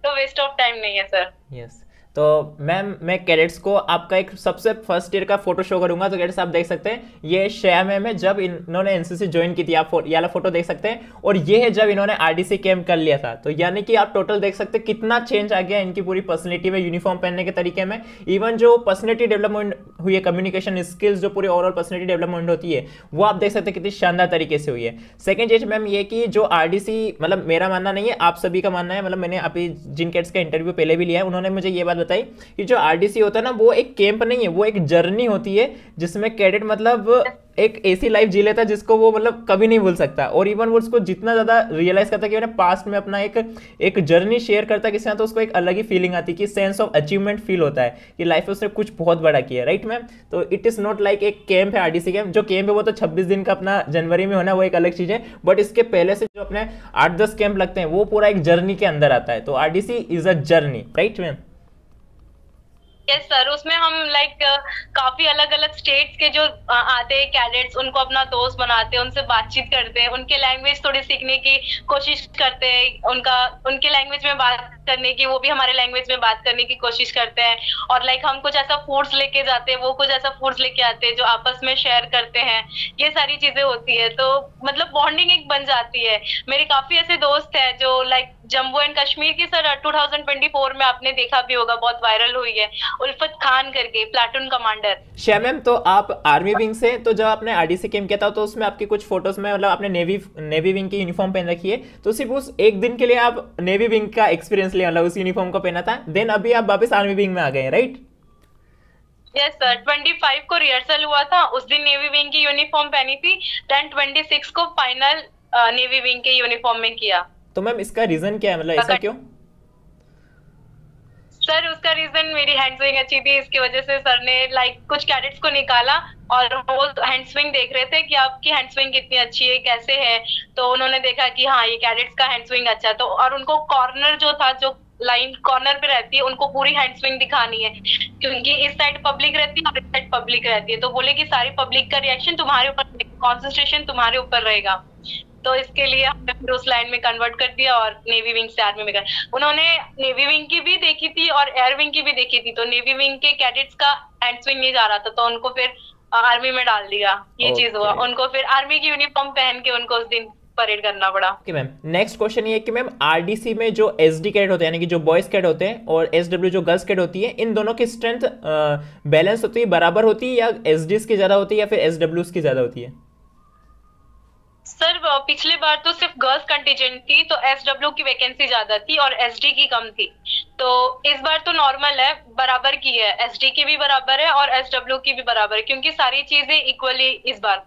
तो वेस्ट ऑफ टाइम नहीं है सर। यस, तो मैम मैं कैडेट्स को आपका एक सबसे फर्स्ट ईयर का फोटो शो करूंगा। तो कैडेट्स आप देख सकते हैं ये श्रेया मैम है जब इन्होंने एनसीसी ज्वाइन की थी, आप ये वाला फोटो देख सकते हैं, और ये है जब इन्होंने आरडीसी कैंप कर लिया था। तो यानी कि आप टोटल देख सकते हैं कितना चेंज आ गया इनकी पूरी पर्सनैलिटी में, यूनिफॉर्म पहनने के तरीके में, इवन जो पर्सनैलिटी डेवलपमेंट हुई है, कम्युनिकेशन स्किल्स, जो पूरी ओवरऑल पर्सनैलिटी डेवलपमेंट होती है वो आप देख सकते हैं कितनी शानदार तरीके से हुई है। सेकंड चीज मैम ये कि जो आरडीसी, मतलब मेरा मानना नहीं है, आप सभी का मानना है, मतलब मैंने अभी जिन कैडेट्स का इंटरव्यू पहले भी लिया है उन्होंने मुझे ये बात बताई कि जो आरडीसी होता है ना वो एक कैंप नहीं है, वो एक जर्नी होती है जिसमें कैडेट मतलब एक ऐसी लाइफ जी लेता है जिसको वो मतलब कभी नहीं भूल सकता। और इवन वो उसको जितना ज्यादा रियलाइज करता है कि मैंने पास्ट में अपना एक जर्नी शेयर करता है किसी, तो उसको एक अलग ही फीलिंग आती है कि सेंस ऑफ अचीवमेंट फील होता है कि लाइफ में उसने कुछ बहुत बड़ा किया, राइट मैम। तो इट इज नॉट लाइक एक कैंप है आरडीसी कैंप, जो कैंप है वो तो 26 दिन का अपना जनवरी में होना, वो एक अलग चीज है, बट इसके पहले से जो अपने 8-10 कैंप लगते हैं वो पूरा एक जर्नी के अंदर आता है। तो RDC is a journey, right ma'am. Yes sir, उसमें हम लाइक काफी अलग अलग स्टेट्स के जो आते हैं कैडेट्स, उनको अपना दोस्त बनाते हैं, उनसे बातचीत करते हैं, उनके लैंग्वेज थोड़ी सीखने की कोशिश करते हैं, उनके लैंग्वेज में बात करने की, वो भी हमारे लैंग्वेज में बात करने की कोशिश करते हैं। और लाइक हम कुछ ऐसा फूड्स लेके जाते हैं, वो कुछ ऐसा फूड्स लेके आते हैं जो आपस में शेयर करते हैं, ये सारी चीजें होती है। तो मतलब बॉन्डिंग एक बन जाती है। मेरे काफी ऐसे दोस्त हैं जो लाइक जम्मू एंड कश्मीर की, सर 2024 में आपने देखा भी होगा, बहुत वायरल हुई है, उल्फत खान करके प्लाटून कमांडर। श्या मैम, तो आप आर्मी विंग से, तो जब आपने आरडीसी कैंप किया था तो उसमें आपकी कुछ फोटोज में मतलब आपने नेवी विंग की यूनिफॉर्म पहन रखी है, तो सिर्फ उस एक दिन के लिए आप नेवी विंग का एक्सपीरियंस लिया, मतलब उस यूनिफॉर्म को पहना था, देन अभी आप वापस आर्मी विंग में आ गए, राइट? यस सर, 25 को रिहर्सल हुआ था, उस दिन नेवी विंग की यूनिफॉर्म पहनी थी, देन 26 को फाइनल नेवी विंग के यूनिफॉर्म में किया। तो मैम इसका रीजन क्या है, मतलब ऐसा क्यों? सर उसका रीजन मेरी हैंड स्विंग अच्छी थी, इसकी वजह से सर ने लाइक कुछ कैडेट्स को निकाला और वो हैंड स्विंग देख रहे थे कि आपकी हैंड स्विंग कितनी अच्छी है, कैसे है। तो उन्होंने देखा कि हाँ ये कैडेट्स का हैंड स्विंग अच्छा है, तो और उनको कॉर्नर जो था, जो लाइन कॉर्नर पे रहती है, उनको पूरी हैंड स्विंग दिखानी है, क्योंकि इस साइड पब्लिक रहती है और इस साइड पब्लिक रहती है। तो बोले कि सारी पब्लिक का रिएक्शन तुम्हारे ऊपर, कॉन्सेंट्रेशन तुम्हारे ऊपर रहेगा। तो इसके लिए हमने फिर उस लाइन में कन्वर्ट कर दिया और नेवी विंग से आर्मी में कर। उन्होंने नेवी विंग की भी देखी थी और एयर विंग की भी देखी थी, तो नेवी विंग के कैडेट्स का हैंड स्विंग नहीं जा रहा था, तो उनको फिर आर्मी में डाल दिया। ये चीज हुआ, उनको फिर आर्मी की यूनिफॉर्म पहन के उनको उस दिन परेड करना पड़ा। ओके मैम, नेक्स्ट क्वेश्चन ये है कि मैम आरडीसी में जो एसडी कैडेट होते हैं, यानी कि जो बॉयज कैडेट होते हैं, और एसडब्ल्यू जो गर्ल्स कैडेट होती है, इन दोनों की स्ट्रेंथ बैलेंस होती है, बराबर होती है, या एसडीज की ज्यादा होती है या फिर एसडब्ल्यूज की ज्यादा होती है? सर पिछले बार तो सिर्फ गर्ल्स कंटीजेंट थी, तो एसडब्ल्यू की वैकेंसी ज्यादा थी और एसडी की कम थी। तो इस बार तो नॉर्मल है, बराबर की है, एसडी की भी बराबर है और एसडब्ल्यू की भी बराबर है, क्योंकि सारी चीजें इक्वली इस बार।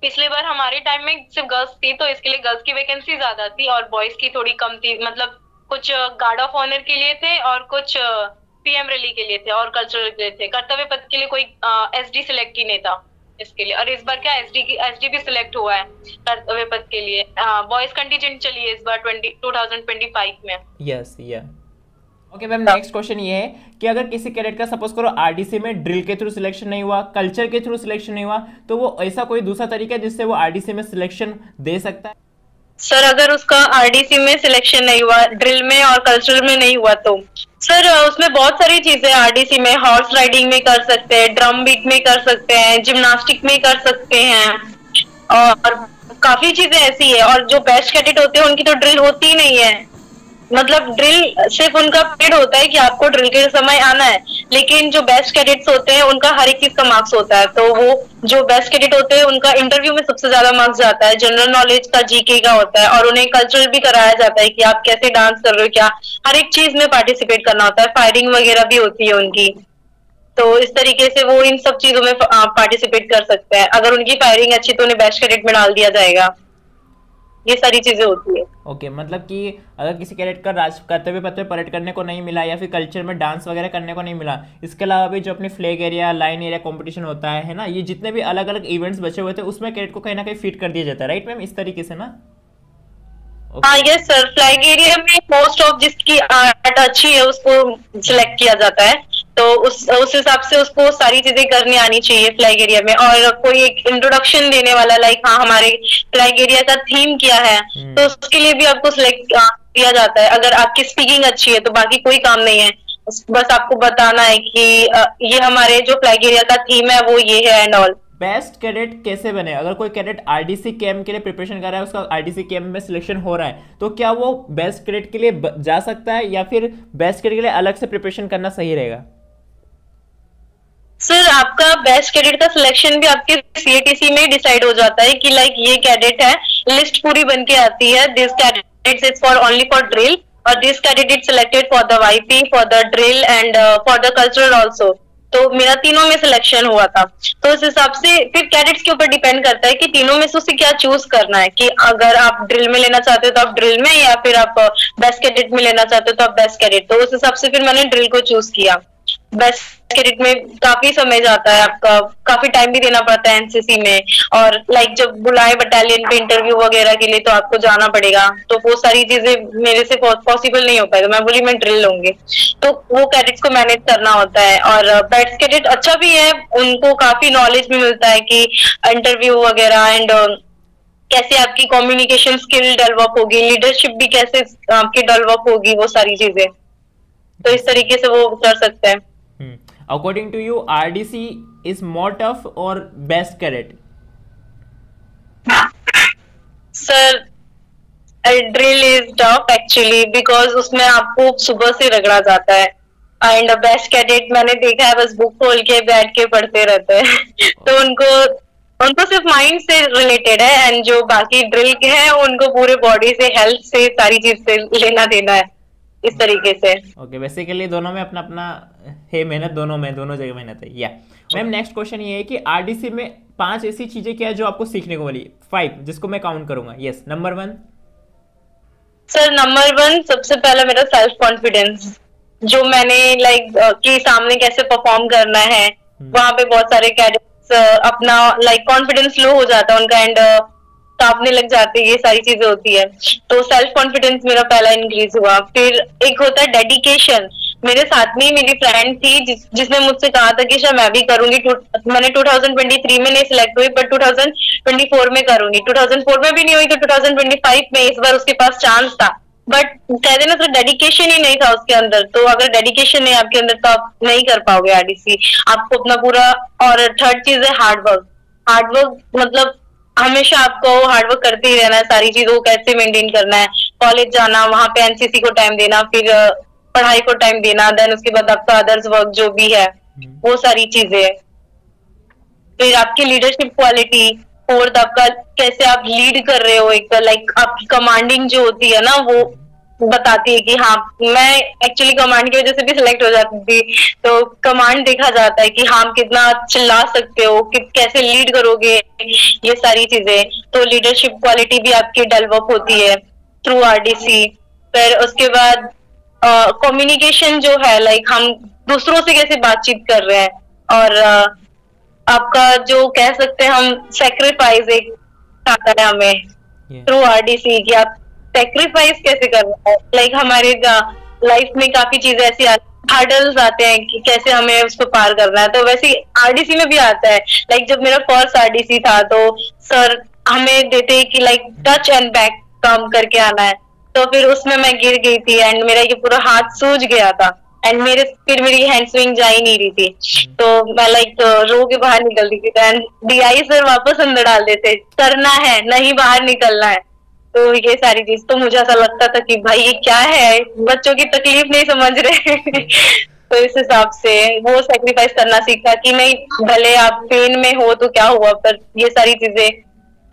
पिछले बार हमारे टाइम में सिर्फ गर्ल्स थी, तो इसके लिए गर्ल्स की वैकेंसी ज्यादा थी और बॉयज की थोड़ी कम थी। मतलब कुछ गार्ड ऑफ ऑनर के लिए थे और कुछ पीएम रैली के लिए थे और कल्चरल के लिए थे। कर्तव्य पथ के लिए कोई एसडी सिलेक्ट ही नहीं था इसके लिए। और इस बार क्या एसडी भी सिलेक्ट हुआ है कर्तव्य पथ के लिए। बॉयज कंटीजेंट चली है इस बार 2025 में। यस या ओके मैम, नेक्स्ट क्वेश्चन ये है कि अगर किसी कैडेट का सपोज करो आरडीसी में ड्रिल के थ्रू सिलेक्शन नहीं हुआ, कल्चर के थ्रू सिलेक्शन नहीं हुआ, तो वो ऐसा कोई दूसरा तरीका है जिससे वो आरडीसी में सिलेक्शन दे सकता है? सर अगर उसका आरडीसी में सिलेक्शन नहीं हुआ, ड्रिल में और कल्चरल में नहीं हुआ, तो सर उसमें बहुत सारी चीजें आरडीसी में, हॉर्स राइडिंग में कर सकते हैं, ड्रम बीट में कर सकते हैं, जिम्नास्टिक में कर सकते हैं, और काफी चीजें ऐसी है। और जो बेस्ट कैडेट होते हैं उनकी तो ड्रिल होती ही नहीं है, मतलब ड्रिल सिर्फ उनका पेड होता है कि आपको ड्रिल के समय आना है, लेकिन जो बेस्ट कैडेट्स होते हैं उनका हर एक चीज का मार्क्स होता है। तो वो जो बेस्ट कैडेट होते हैं उनका इंटरव्यू में सबसे ज्यादा मार्क्स जाता है, जनरल नॉलेज का, जीके का होता है, और उन्हें कल्चरल भी कराया जाता है कि आप कैसे डांस कर रहे हो, क्या हर एक चीज में पार्टिसिपेट करना होता है, फायरिंग वगैरह भी होती है उनकी। तो इस तरीके से वो इन सब चीजों में पार्टिसिपेट कर सकते हैं। अगर उनकी फायरिंग अच्छी तो उन्हें बेस्ट कैडेट में डाल दिया जाएगा। ये सारी चीजें होती है। ओके, मतलब कि अगर किसी कैडेट का राष्ट्र कर्तव्य पथ पे परेड करने को नहीं मिला या फिर कल्चर में डांस वगैरह करने को नहीं मिला, इसके अलावा भी जो अपनी flag area, line area competition होता है ना, ये जितने भी अलग अलग इवेंट्स बचे हुए थे उसमें कैडेट को कहीं ना कहीं फिट कर दिया जाता है, राइट मैम? इस तरीके से ना? हाँ यस सर, फ्लैग एरिया में मोस्ट ऑफ जिसकी आर्ट अच्छी है उसको सिलेक्ट किया जाता है, तो उस हिसाब से उसको सारी चीजें करनी आनी चाहिए फ्लैग एरिया में। और कोई एक इंट्रोडक्शन देने वाला, लाइक हाँ हमारे फ्लैग एरिया का थीम क्या है, तो उसके लिए भी आपको सिलेक्ट किया जाता है। अगर आपकी स्पीकिंग अच्छी है तो बाकी कोई काम नहीं है, बस आपको बताना है कि ये हमारे जो फ्लैग एरिया का थीम है वो ये है एंड ऑल। बेस्ट कैडेट कैसे बने? अगर कोई कैडेट आरडीसी कैंप के लिए प्रिपरेशन कर रहा है, उसका आरडीसी कैंप में सिलेक्शन हो रहा है, तो क्या वो बेस्ट कैडेट के लिए जा सकता है या फिर बेस्ट कैडेट के लिए अलग से प्रिपरेशन करना सही रहेगा? सर आपका बेस्ट कैडेट का सिलेक्शन भी आपके सीएटीसी में डिसाइड हो जाता है कि लाइक ये कैडेट है, लिस्ट पूरी बन के आती है, this cadet is for only for drill और this cadet is selected for the YP, for the drill and for the cultural also. तो मेरा तीनों में सिलेक्शन हुआ था। तो उस हिसाब से फिर कैडेट्स के ऊपर डिपेंड करता है कि तीनों में से उसे क्या चूज करना है, कि अगर आप ड्रिल में लेना चाहते हो तो आप ड्रिल में, या फिर आप बेस्ट कैडेट में लेना चाहते हो तो आप बेस्ट कैडेट। तो उस हिसाब से फिर मैंने ड्रिल को चूज किया। बेस्ट कैडेट में काफी समय जाता है आपका, काफी टाइम भी देना पड़ता है एनसीसी में, और लाइक जब बुलाए बटालियन पे इंटरव्यू वगैरह के लिए तो आपको जाना पड़ेगा, तो वो सारी चीजें मेरे से पॉसिबल नहीं हो पाएगा। मैं बोली मैं ड्रिल लूंगी, तो वो कैडेट्स को मैनेज करना होता है। और बेस्ट कैडेट अच्छा भी है, उनको काफी नॉलेज भी मिलता है कि इंटरव्यू वगैरह एंड कैसे आपकी कम्युनिकेशन स्किल डेवलप होगी, लीडरशिप भी कैसे आपकी डेवलप होगी, वो सारी चीजें। तो इस तरीके से वो कर सकते हैं। According to you RDC is more tough और best cadet? Sir drill is tough actually, because उसमें आपको सुबह से रगड़ा जाता है, एंड बेस्ट कैडेट मैंने देखा है बस बुक खोल के बैठ के पढ़ते रहते हैं। तो उनको सिर्फ माइंड से रिलेटेड है, एंड जो बाकी ड्रिल के हैं उनको पूरे बॉडी से, हेल्थ से, सारी चीज से लेना देना है, इस तरीके से। ओके, बेसिकली दोनों में अपना अपना है मेहनत, दोनों जगह मेहनत है। या मैम नेक्स्ट क्वेश्चन ये है कि आरडीसी में 5 ऐसी चीजें क्या है जो आपको सीखने को मिली? 5 जिसको मैं काउंट करूंगा। Yes, number 1। सर नंबर 1 सबसे पहला मेरा सेल्फ कॉन्फिडेंस, जो मैंने लाइक कि सामने कैसे परफॉर्म करना है। वहां पे बहुत सारे कैडेट्स अपना लाइक कॉन्फिडेंस लो हो जाता है उनका, एंड कांपने लग जाते हैं, ये सारी चीजें होती है। तो सेल्फ कॉन्फिडेंस मेरा पहला इंक्रीज हुआ। फिर एक होता है डेडिकेशन। मेरे साथ में मेरी फ्रेंड थी जिसने मुझसे कहा था कि शायद मैं भी करूंगी। मैंने 2023 में नहीं सिलेक्ट हुई, पर 2024 में करूंगी। 2004 में भी नहीं हुई तो 2025 में इस बार उसके पास चांस था, बट कहते ना, तो डेडिकेशन ही नहीं था उसके अंदर। तो अगर डेडिकेशन नहीं आपके अंदर तो आप नहीं कर पाओगे आरडीसी, आपको अपना पूरा। और थर्ड चीज है हार्डवर्क। हार्डवर्क मतलब हमेशा आपको हार्डवर्क करते ही रहना है, सारी चीजों को कैसे मेंटेन करना है, कॉलेज जाना, वहां पे एनसीसी को टाइम देना, फिर पढ़ाई को टाइम देना, देन उसके बाद आपका अदर्स वर्क जो भी है वो सारी चीजें। फिर आपकी लीडरशिप क्वालिटी, फोर्थ आपका कैसे आप लीड कर रहे हो, एक लाइक आपकी कमांडिंग जो होती है ना, वो बताती है कि हाँ, मैं एक्चुअली कमांड की वजह से भी सिलेक्ट हो जाती थी। तो कमांड देखा जाता है कि हाँ कितना चिल्ला सकते हो, कि कैसे लीड करोगे, ये सारी चीजें। तो लीडरशिप क्वालिटी भी आपकी डेवलप होती है थ्रू आरडीसी। फिर उसके बाद कम्युनिकेशन जो है, लाइक हम दूसरों से कैसे बातचीत कर रहे हैं, और आपका जो कह सकते हैं हम सेक्रीफाइस एक आता है हमें थ्रू आरडीसी, कि आप सेक्रीफाइस कैसे करना है। लाइक हमारे लाइफ में काफी चीजें ऐसी हार्डल्स आते हैं कि कैसे हमें उसको पार करना है, तो वैसे आरडीसी में भी आता है। लाइक जब मेरा फर्स्ट आरडीसी था तो सर हमें देते हैं कि लाइक टच एंड बैक काम करके आना है, तो फिर उसमें मैं गिर गई थी एंड मेरा ये पूरा हाथ सूज गया था, एंड फिर मेरी हैंड स्विंग जा ही नहीं रही थी, तो मैं लाइक रो के बाहर निकल रही थी, एंड डीआई सर वापस अंदर डाल देते, करना है नहीं बाहर निकलना है। तो ये सारी चीज, तो मुझे ऐसा लगता था कि भाई ये क्या है, बच्चों की तकलीफ नहीं समझ रहे। तो इस हिसाब से वो सेक्रीफाइस करना सीखा कि नहीं, भले आप पेन में हो तो क्या हुआ, पर ये सारी चीजें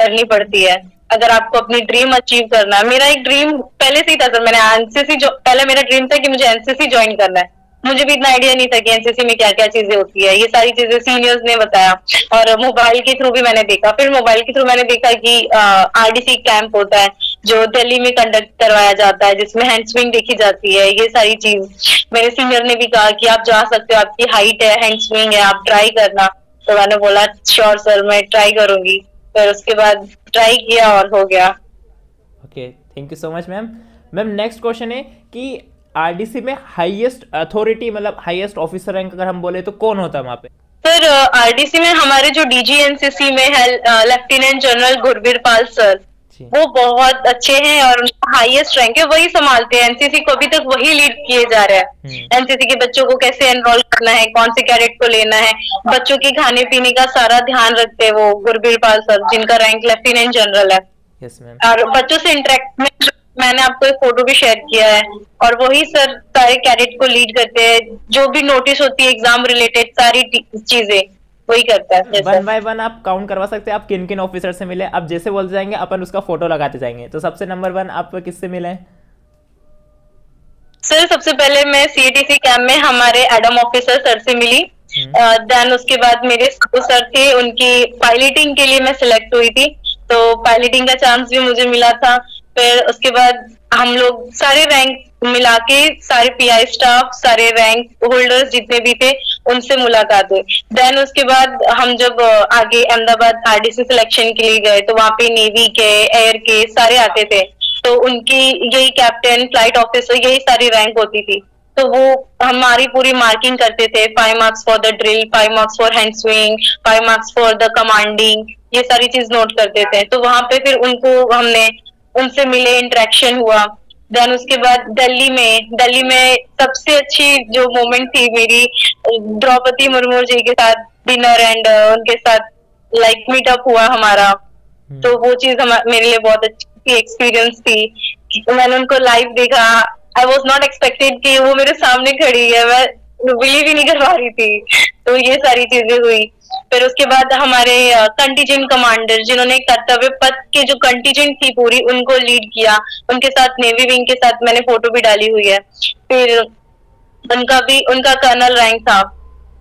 करनी पड़ती है अगर आपको अपनी ड्रीम अचीव करना है। मेरा एक ड्रीम पहले से ही था सर, मैंने एनसीसी जो पहले मेरा ड्रीम था कि मुझे एनसीसी ज्वाइन करना है। मुझे भी इतना आइडिया नहीं था कि एनसीसी में क्या क्या चीजें होती है, ये सारी चीजें सीनियर्स ने बताया, और मोबाइल के थ्रू भी मैंने देखा। फिर मोबाइल के थ्रू मैंने देखा कि आरडीसी कैंप होता है जो दिल्ली में कंडक्ट करवाया जाता है, जिसमें हैंड स्विंग देखी जाती है। ये सारी चीज मेरे सीनियर ने भी कहा कि आप जा सकते हो, आपकी हाइट है, हैंड स्विंग है, आप ट्राई करना। तो मैंने बोला श्योर सर, मैं ट्राई करूंगी। फिर उसके बाद ट्राई किया और हो गया। Okay, thank you so much ma'am. Ma'am next question है कि आरडीसी में हाईएस्ट अथॉरिटी, मतलब हाईएस्ट ऑफिसर रैंक अगर हम बोले तो कौन होता है वहाँ पे? सर आरडीसी में हमारे जो डीजी एनसीसी में है लेफ्टिनेंट जनरल गुरवीर पाल सर, वो बहुत अच्छे हैं और उनका हाईएस्ट रैंक है, वही संभालते हैं एनसीसी को, अभी तक वही लीड किए जा रहे हैं। एनसीसी के बच्चों को कैसे एनरोल करना है, कौन से कैडेट को लेना है, बच्चों के खाने पीने का सारा ध्यान रखते हैं वो गुरबीर पाल सर, जिनका रैंक लेफ्टिनेंट जनरल है। Yes ma'am. और बच्चों से इंटरेक्ट में मैंने आपको एक फोटो भी शेयर किया है, और वही सर सारे कैडेट को लीड करते हैं, जो भी नोटिस होती है एग्जाम रिलेटेड सारी चीजें वही करता है। वन बाय वन आप काउंट करवा सकते हैं आप किन किन ऑफिसर से मिले? आप जैसे बोलते जाएंगे अपन उसका फोटो लगाते जाएंगे। तो सबसे नंबर 1 आप किससे मिले? सर सबसे पहले मैं सीएटीसी कैंप में हमारे एडम ऑफिसर सर से मिली। देन उसके बाद मेरे सर थे, उनकी पायलटिंग के लिए मैं सिलेक्ट हुई थी, तो पायलटिंग का चांस भी मुझे मिला था। फिर उसके बाद हम लोग सारे रैंक मिला के सारे पीआई स्टाफ, सारे रैंक होल्डर्स जितने भी थे उनसे मुलाकात हुई। देन उसके बाद हम जब आगे अहमदाबाद आरडीसी सिलेक्शन के लिए गए तो वहाँ पे नेवी के, एयर के सारे आते थे, तो उनकी यही कैप्टन, फ्लाइट ऑफिसर, यही सारी रैंक होती थी। तो वो हमारी पूरी मार्किंग करते थे, 5 marks for the drill, 5 marks for hand swing, 5 marks for the commanding, ये सारी चीज नोट करते थे। तो वहां पे फिर हमने उनसे मिले, इंटरेक्शन हुआ। देन उसके बाद दिल्ली में सबसे अच्छी जो मोमेंट थी मेरी द्रौपदी मुर्मू जी के साथ डिनर एंड उनके साथ लाइक मीटअप हुआ हमारा। तो वो चीज मेरे लिए बहुत अच्छी एक्सपीरियंस थी। मैंने उनको लाइव देखा, आई वॉज नॉट एक्सपेक्टेड कि वो मेरे सामने खड़ी है, मैं बिलीव ही नहीं कर पा रही थी। तो ये सारी चीजें हुई। फिर उसके बाद हमारे कंटीजेंट कमांडर जिन्होंने कर्तव्य पथ के जो कंटीजेंट थी पूरी उनको लीड किया, उनके साथ नेवी विंग के साथ मैंने फोटो भी डाली हुई है। फिर उनका कर्नल रैंक था।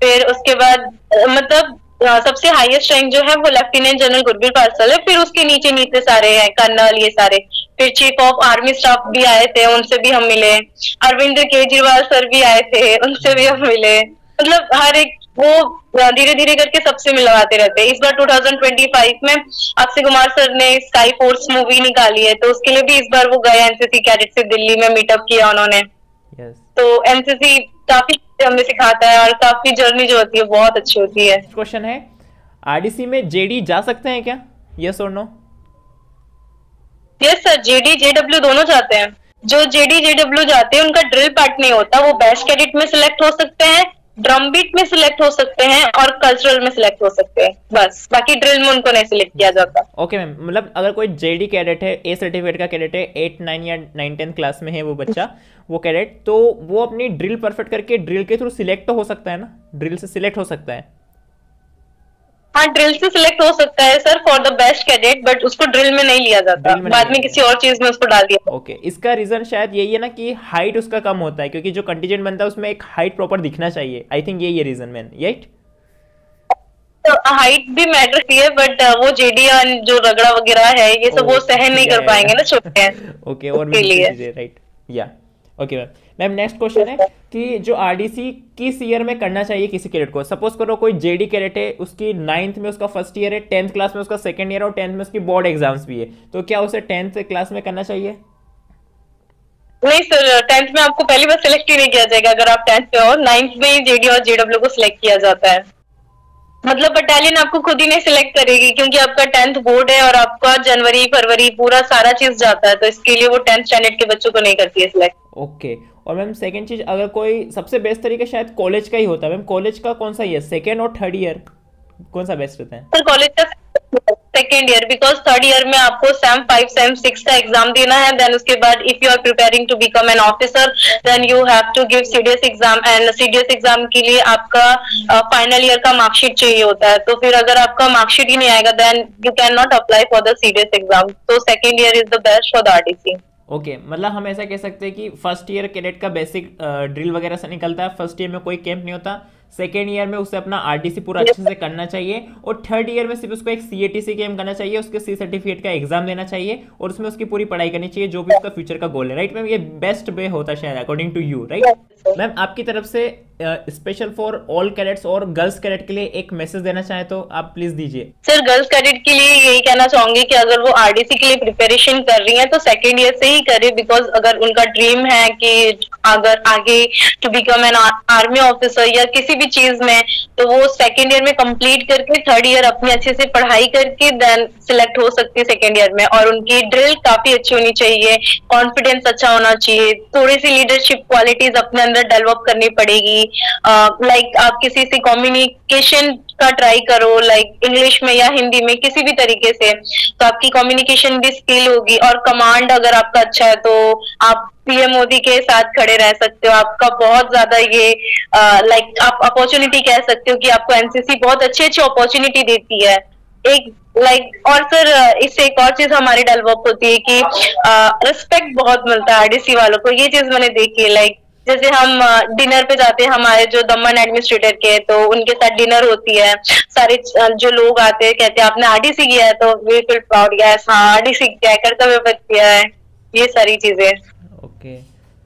फिर उसके बाद मतलब सबसे हाईएस्ट रैंक जो है वो लेफ्टिनेंट जनरल गुरबीर पार्सल है। फिर उसके नीचे नीचे सारे हैं कर्नल, ये सारे। फिर चीफ ऑफ आर्मी स्टाफ भी आए थे, उनसे भी हम मिले। अरविंद केजरीवाल सर भी आए थे, उनसे भी हम मिले। मतलब हर एक वो धीरे धीरे करके सबसे मिलवाते रहते हैं। इस बार 2025 में अक्षय कुमार सर ने स्काई फोर्स मूवी निकाली है, तो उसके लिए भी इस बार वो गए एनसीसी कैडेट से, दिल्ली में मीटअप किया उन्होंने। तो एनसीसी काफी हमें सिखाता है और काफी जर्नी जो होती है बहुत अच्छी होती है। क्वेश्चन है, आरडीसी में जेडी जा सकते हैं क्या? यस और no? Yes sir, JD JW दोनों जाते हैं। जो जेडी जेडब्ल्यू जाते हैं उनका ड्रिल पार्ट नहीं होता, वो बेस्ट कैडेट में सिलेक्ट हो सकते हैं, ड्रम बीट में सिलेक्ट हो सकते हैं और कल्चरल में सिलेक्ट हो सकते हैं, बस। बाकी ड्रिल में उनको नहीं सिलेक्ट किया जाता। ओके मैम, मतलब अगर कोई जेडी कैडेट है, ए सर्टिफिकेट का कैडेट है, 8, 9 या 9, 10 क्लास में है वो बच्चा, वो कैडेट, तो वो अपनी ड्रिल परफेक्ट करके ड्रिल के थ्रू सिलेक्ट तो हो सकता है ना? ड्रिल से सिलेक्ट हो सकता है? हाँ, ड्रिल से सिलेक्ट हो सकता है sir for the best cadet, but उसको ड्रिल में नहीं लिया जाता, बाद में किसी और चीज में उसको डाल दिया। ओके, इसका रीजन शायद यही है ना कि हाइट उसका कम होता है, क्योंकि जो कंटीजेंट बनता है उसमें एक हाइट प्रॉपर दिखना चाहिए। आई थिंक यही है रीजन मैन, राइट? तो हाइट भी मैटर की है, बट वो जेडी जो रगड़ा वगैरह है ये सब वो सहन नहीं कर पाएंगे ना, छोटे हैं। ओके, और राइट, या ओके मैम। नेक्स्ट क्वेश्चन है कि जो आरडीसी किस ईयर में करना चाहिए किसी कैडेट को? सपोज करो कोई जेडी कैडेट है, उसकी 9th में उसका फर्स्ट ईयर है, 10th क्लास में उसका सेकंड ईयर और 10th में उसकी बोर्ड एग्जाम्स भी है, तो क्या उसे 10th क्लास में करना चाहिए? नहीं सर, 10th में आपको पहली बार सिलेक्ट ही नहीं किया जाएगा अगर आप 10th पे हो। 9th में ही जेडी और जेडब्ल्यू को सिलेक्ट किया जाता है। मतलब बटालियन आपको खुद ही नहीं सिलेक्ट करेगी, क्योंकि आपका 10th बोर्ड है और आपका जनवरी फरवरी पूरा सारा चीज जाता है, तो इसके लिए वो 10th स्टैंडर्ड के बच्चों को नहीं करती है सिलेक्ट। ओके, और मैम सेकंड चीज, अगर कोई सबसे बेस्ट तरीका शायद कॉलेज का ही होता है मैम, कॉलेज का कौन सा ईयर, सेकंड और थर्ड ईयर कौन सा बेस्ट रहता है? सर कॉलेज का second year, because third year में आपको सेम 5 सेम 6 का एग्जाम देना है। देन उसके बाद if you are preparing to become an officer then you have to give CDS exam, and CDS exam के लिए आपका फाइनल ईयर का मार्कशीट चाहिए होता है। तो फिर अगर आपका मार्कशीट ही नहीं आएगा then you can not apply for the CDS exam. तो second year is the best for the RDC. Okay, मतलब हम ऐसा कह सकते हैं कि फर्स्ट ईयर कैडेट का बेसिक ड्रिल वगैरह से निकलता है, फर्स्ट ईयर में कोई कैंप नहीं होता, सेकेंड ईयर में उसे अपना आरडीसी पूरा अच्छे से करना चाहिए, और थर्ड ईयर में सिर्फ उसको एक सीएटीसी कैंप करना चाहिए, उसके सी सर्टिफिकेट का एग्जाम देना चाहिए और उसमें उसकी पूरी पढ़ाई करनी चाहिए जो भी उसका फ्यूचर का गोल है। राइट मैम, ये बेस्ट वे होता है शायद according to you, right ma'am? आपकी तरफ से स्पेशल फॉर ऑल कैडेट्स और गर्ल्स कैडेट के लिए एक मैसेज देना चाहे तो आप प्लीज दीजिए। सर गर्ल्स कैडेट के लिए यही कहना चाहूंगी कि अगर वो आरडीसी के लिए प्रिपरेशन कर रही हैं तो सेकेंड ईयर से ही करे, बिकॉज अगर उनका ड्रीम है कि अगर आगे to become an army officer या किसी भी चीज में, तो वो सेकेंड ईयर में कंप्लीट करके थर्ड ईयर अपनी अच्छे से पढ़ाई करके देन सिलेक्ट हो सकती है सेकेंड ईयर में। और उनकी ड्रिल काफी अच्छी होनी चाहिए, कॉन्फिडेंस अच्छा होना चाहिए, थोड़ी सी लीडरशिप क्वालिटीज अपने अंदर डेवलप करनी पड़ेगी। लाइक आप किसी से कम्युनिकेशन का ट्राई करो, लाइक इंग्लिश में या हिंदी में किसी भी तरीके से, तो आपकी कम्युनिकेशन भी स्किल होगी। और कमांड अगर आपका अच्छा है तो आप पीएम मोदी के साथ खड़े रह सकते हो। आपका बहुत ज्यादा ये लाइक आप अपॉर्चुनिटी कह सकते हो कि आपको एनसीसी बहुत अच्छी अच्छी अपॉर्चुनिटी देती है एक लाइक। और सर इससे एक और चीज हमारी डेवलप होती है कि रिस्पेक्ट बहुत मिलता है आरडीसी वालों को। ये चीज मैंने देखी है, लाइक जैसे हम डिनर पे जाते हैं, हमारे जो दमन एडमिनिस्ट्रेटर के, तो उनके साथ डिनर होती है, सारे जो लोग आते हैं कहते हैं आपने आरडीसी किया है, तो वी फील प्राउड, यस हाँ आरडीसी किया है, कर्तव्य पथ किया है, ये सारी चीजें। Okay,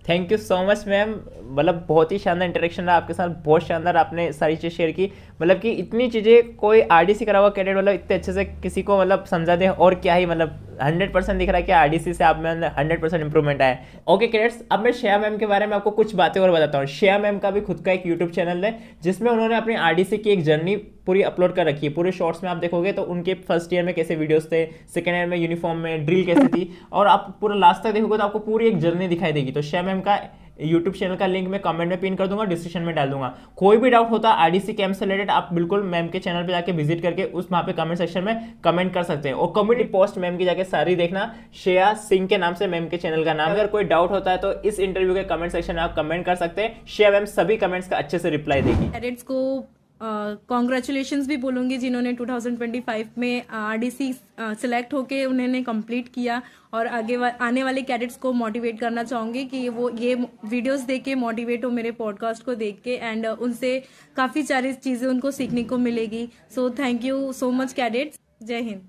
thank you so much ma'am. मतलब बहुत ही शानदार इंटरेक्शन रहा आपके साथ, बहुत शानदार आपने सारी चीज़ शेयर की। मतलब कि इतनी चीज़ें कोई आरडीसी करा हुआ कैडेट मतलब इतने अच्छे से किसी को मतलब समझा दे, और क्या ही मतलब 100% दिख रहा है कि आरडीसी से आप में 100% इंप्रूवमेंट आया। ओके कैडेट्स, अब मैं श्रेया मैम के बारे में आपको कुछ बातें और बताता हूँ। श्रेया मैम का भी खुद का एक यूट्यूब चैनल है जिसमें उन्होंने अपनी आरडीसी की एक जर्नी पूरी अपलोड कर रखी है। पूरे शॉर्ट्स में आप देखोगे तो उनके फर्स्ट ईयर में कैसे वीडियोस थे, सेकेंड ईयर में यूनिफॉर्म में ड्रिल कैसे थी, और आप पूरा लास्ट तक देखोगे तो आपको पूरी एक जर्नी दिखाई देगी। तो श्रेया मैम का यूट्यूब चैनल का लिंक मैं कमेंट में पिन कर दूंगा, डिस्क्रिप्शन में डाल दूंगा। कोई भी डाउट होता है आरडीसी कैंप से रिलेटेड, आप बिल्कुल मैम के चैनल पे जाके विजिट करके उस वहाँ पे कमेंट सेक्शन में कमेंट कर सकते हैं। और कम्युनिटी पोस्ट मैम की जाके सारी देखना, श्रेया सिंह के नाम से मैम के चैनल का नाम है। अगर कोई डाउट होता है तो इस इंटरव्यू के कमेंट सेक्शन में आप कमेंट कर सकते हैं, श्रेया मैम सभी कमेंट्स का अच्छे से रिप्लाई देगी। कैडेट्स को कॉन्ग्रेचुलेशंस भी बोलूंगी जिन्होंने 2025 में आरडीसी सिलेक्ट होके उन्होंने कंप्लीट किया, और आने वाले कैडेट्स को मोटिवेट करना चाहूंगी कि वो ये वीडियोस देख के मोटिवेट हो मेरे पॉडकास्ट को देख के, एंड उनसे काफी सारी चीजें उनको सीखने को मिलेगी। So thank you so much cadets, जय हिंद।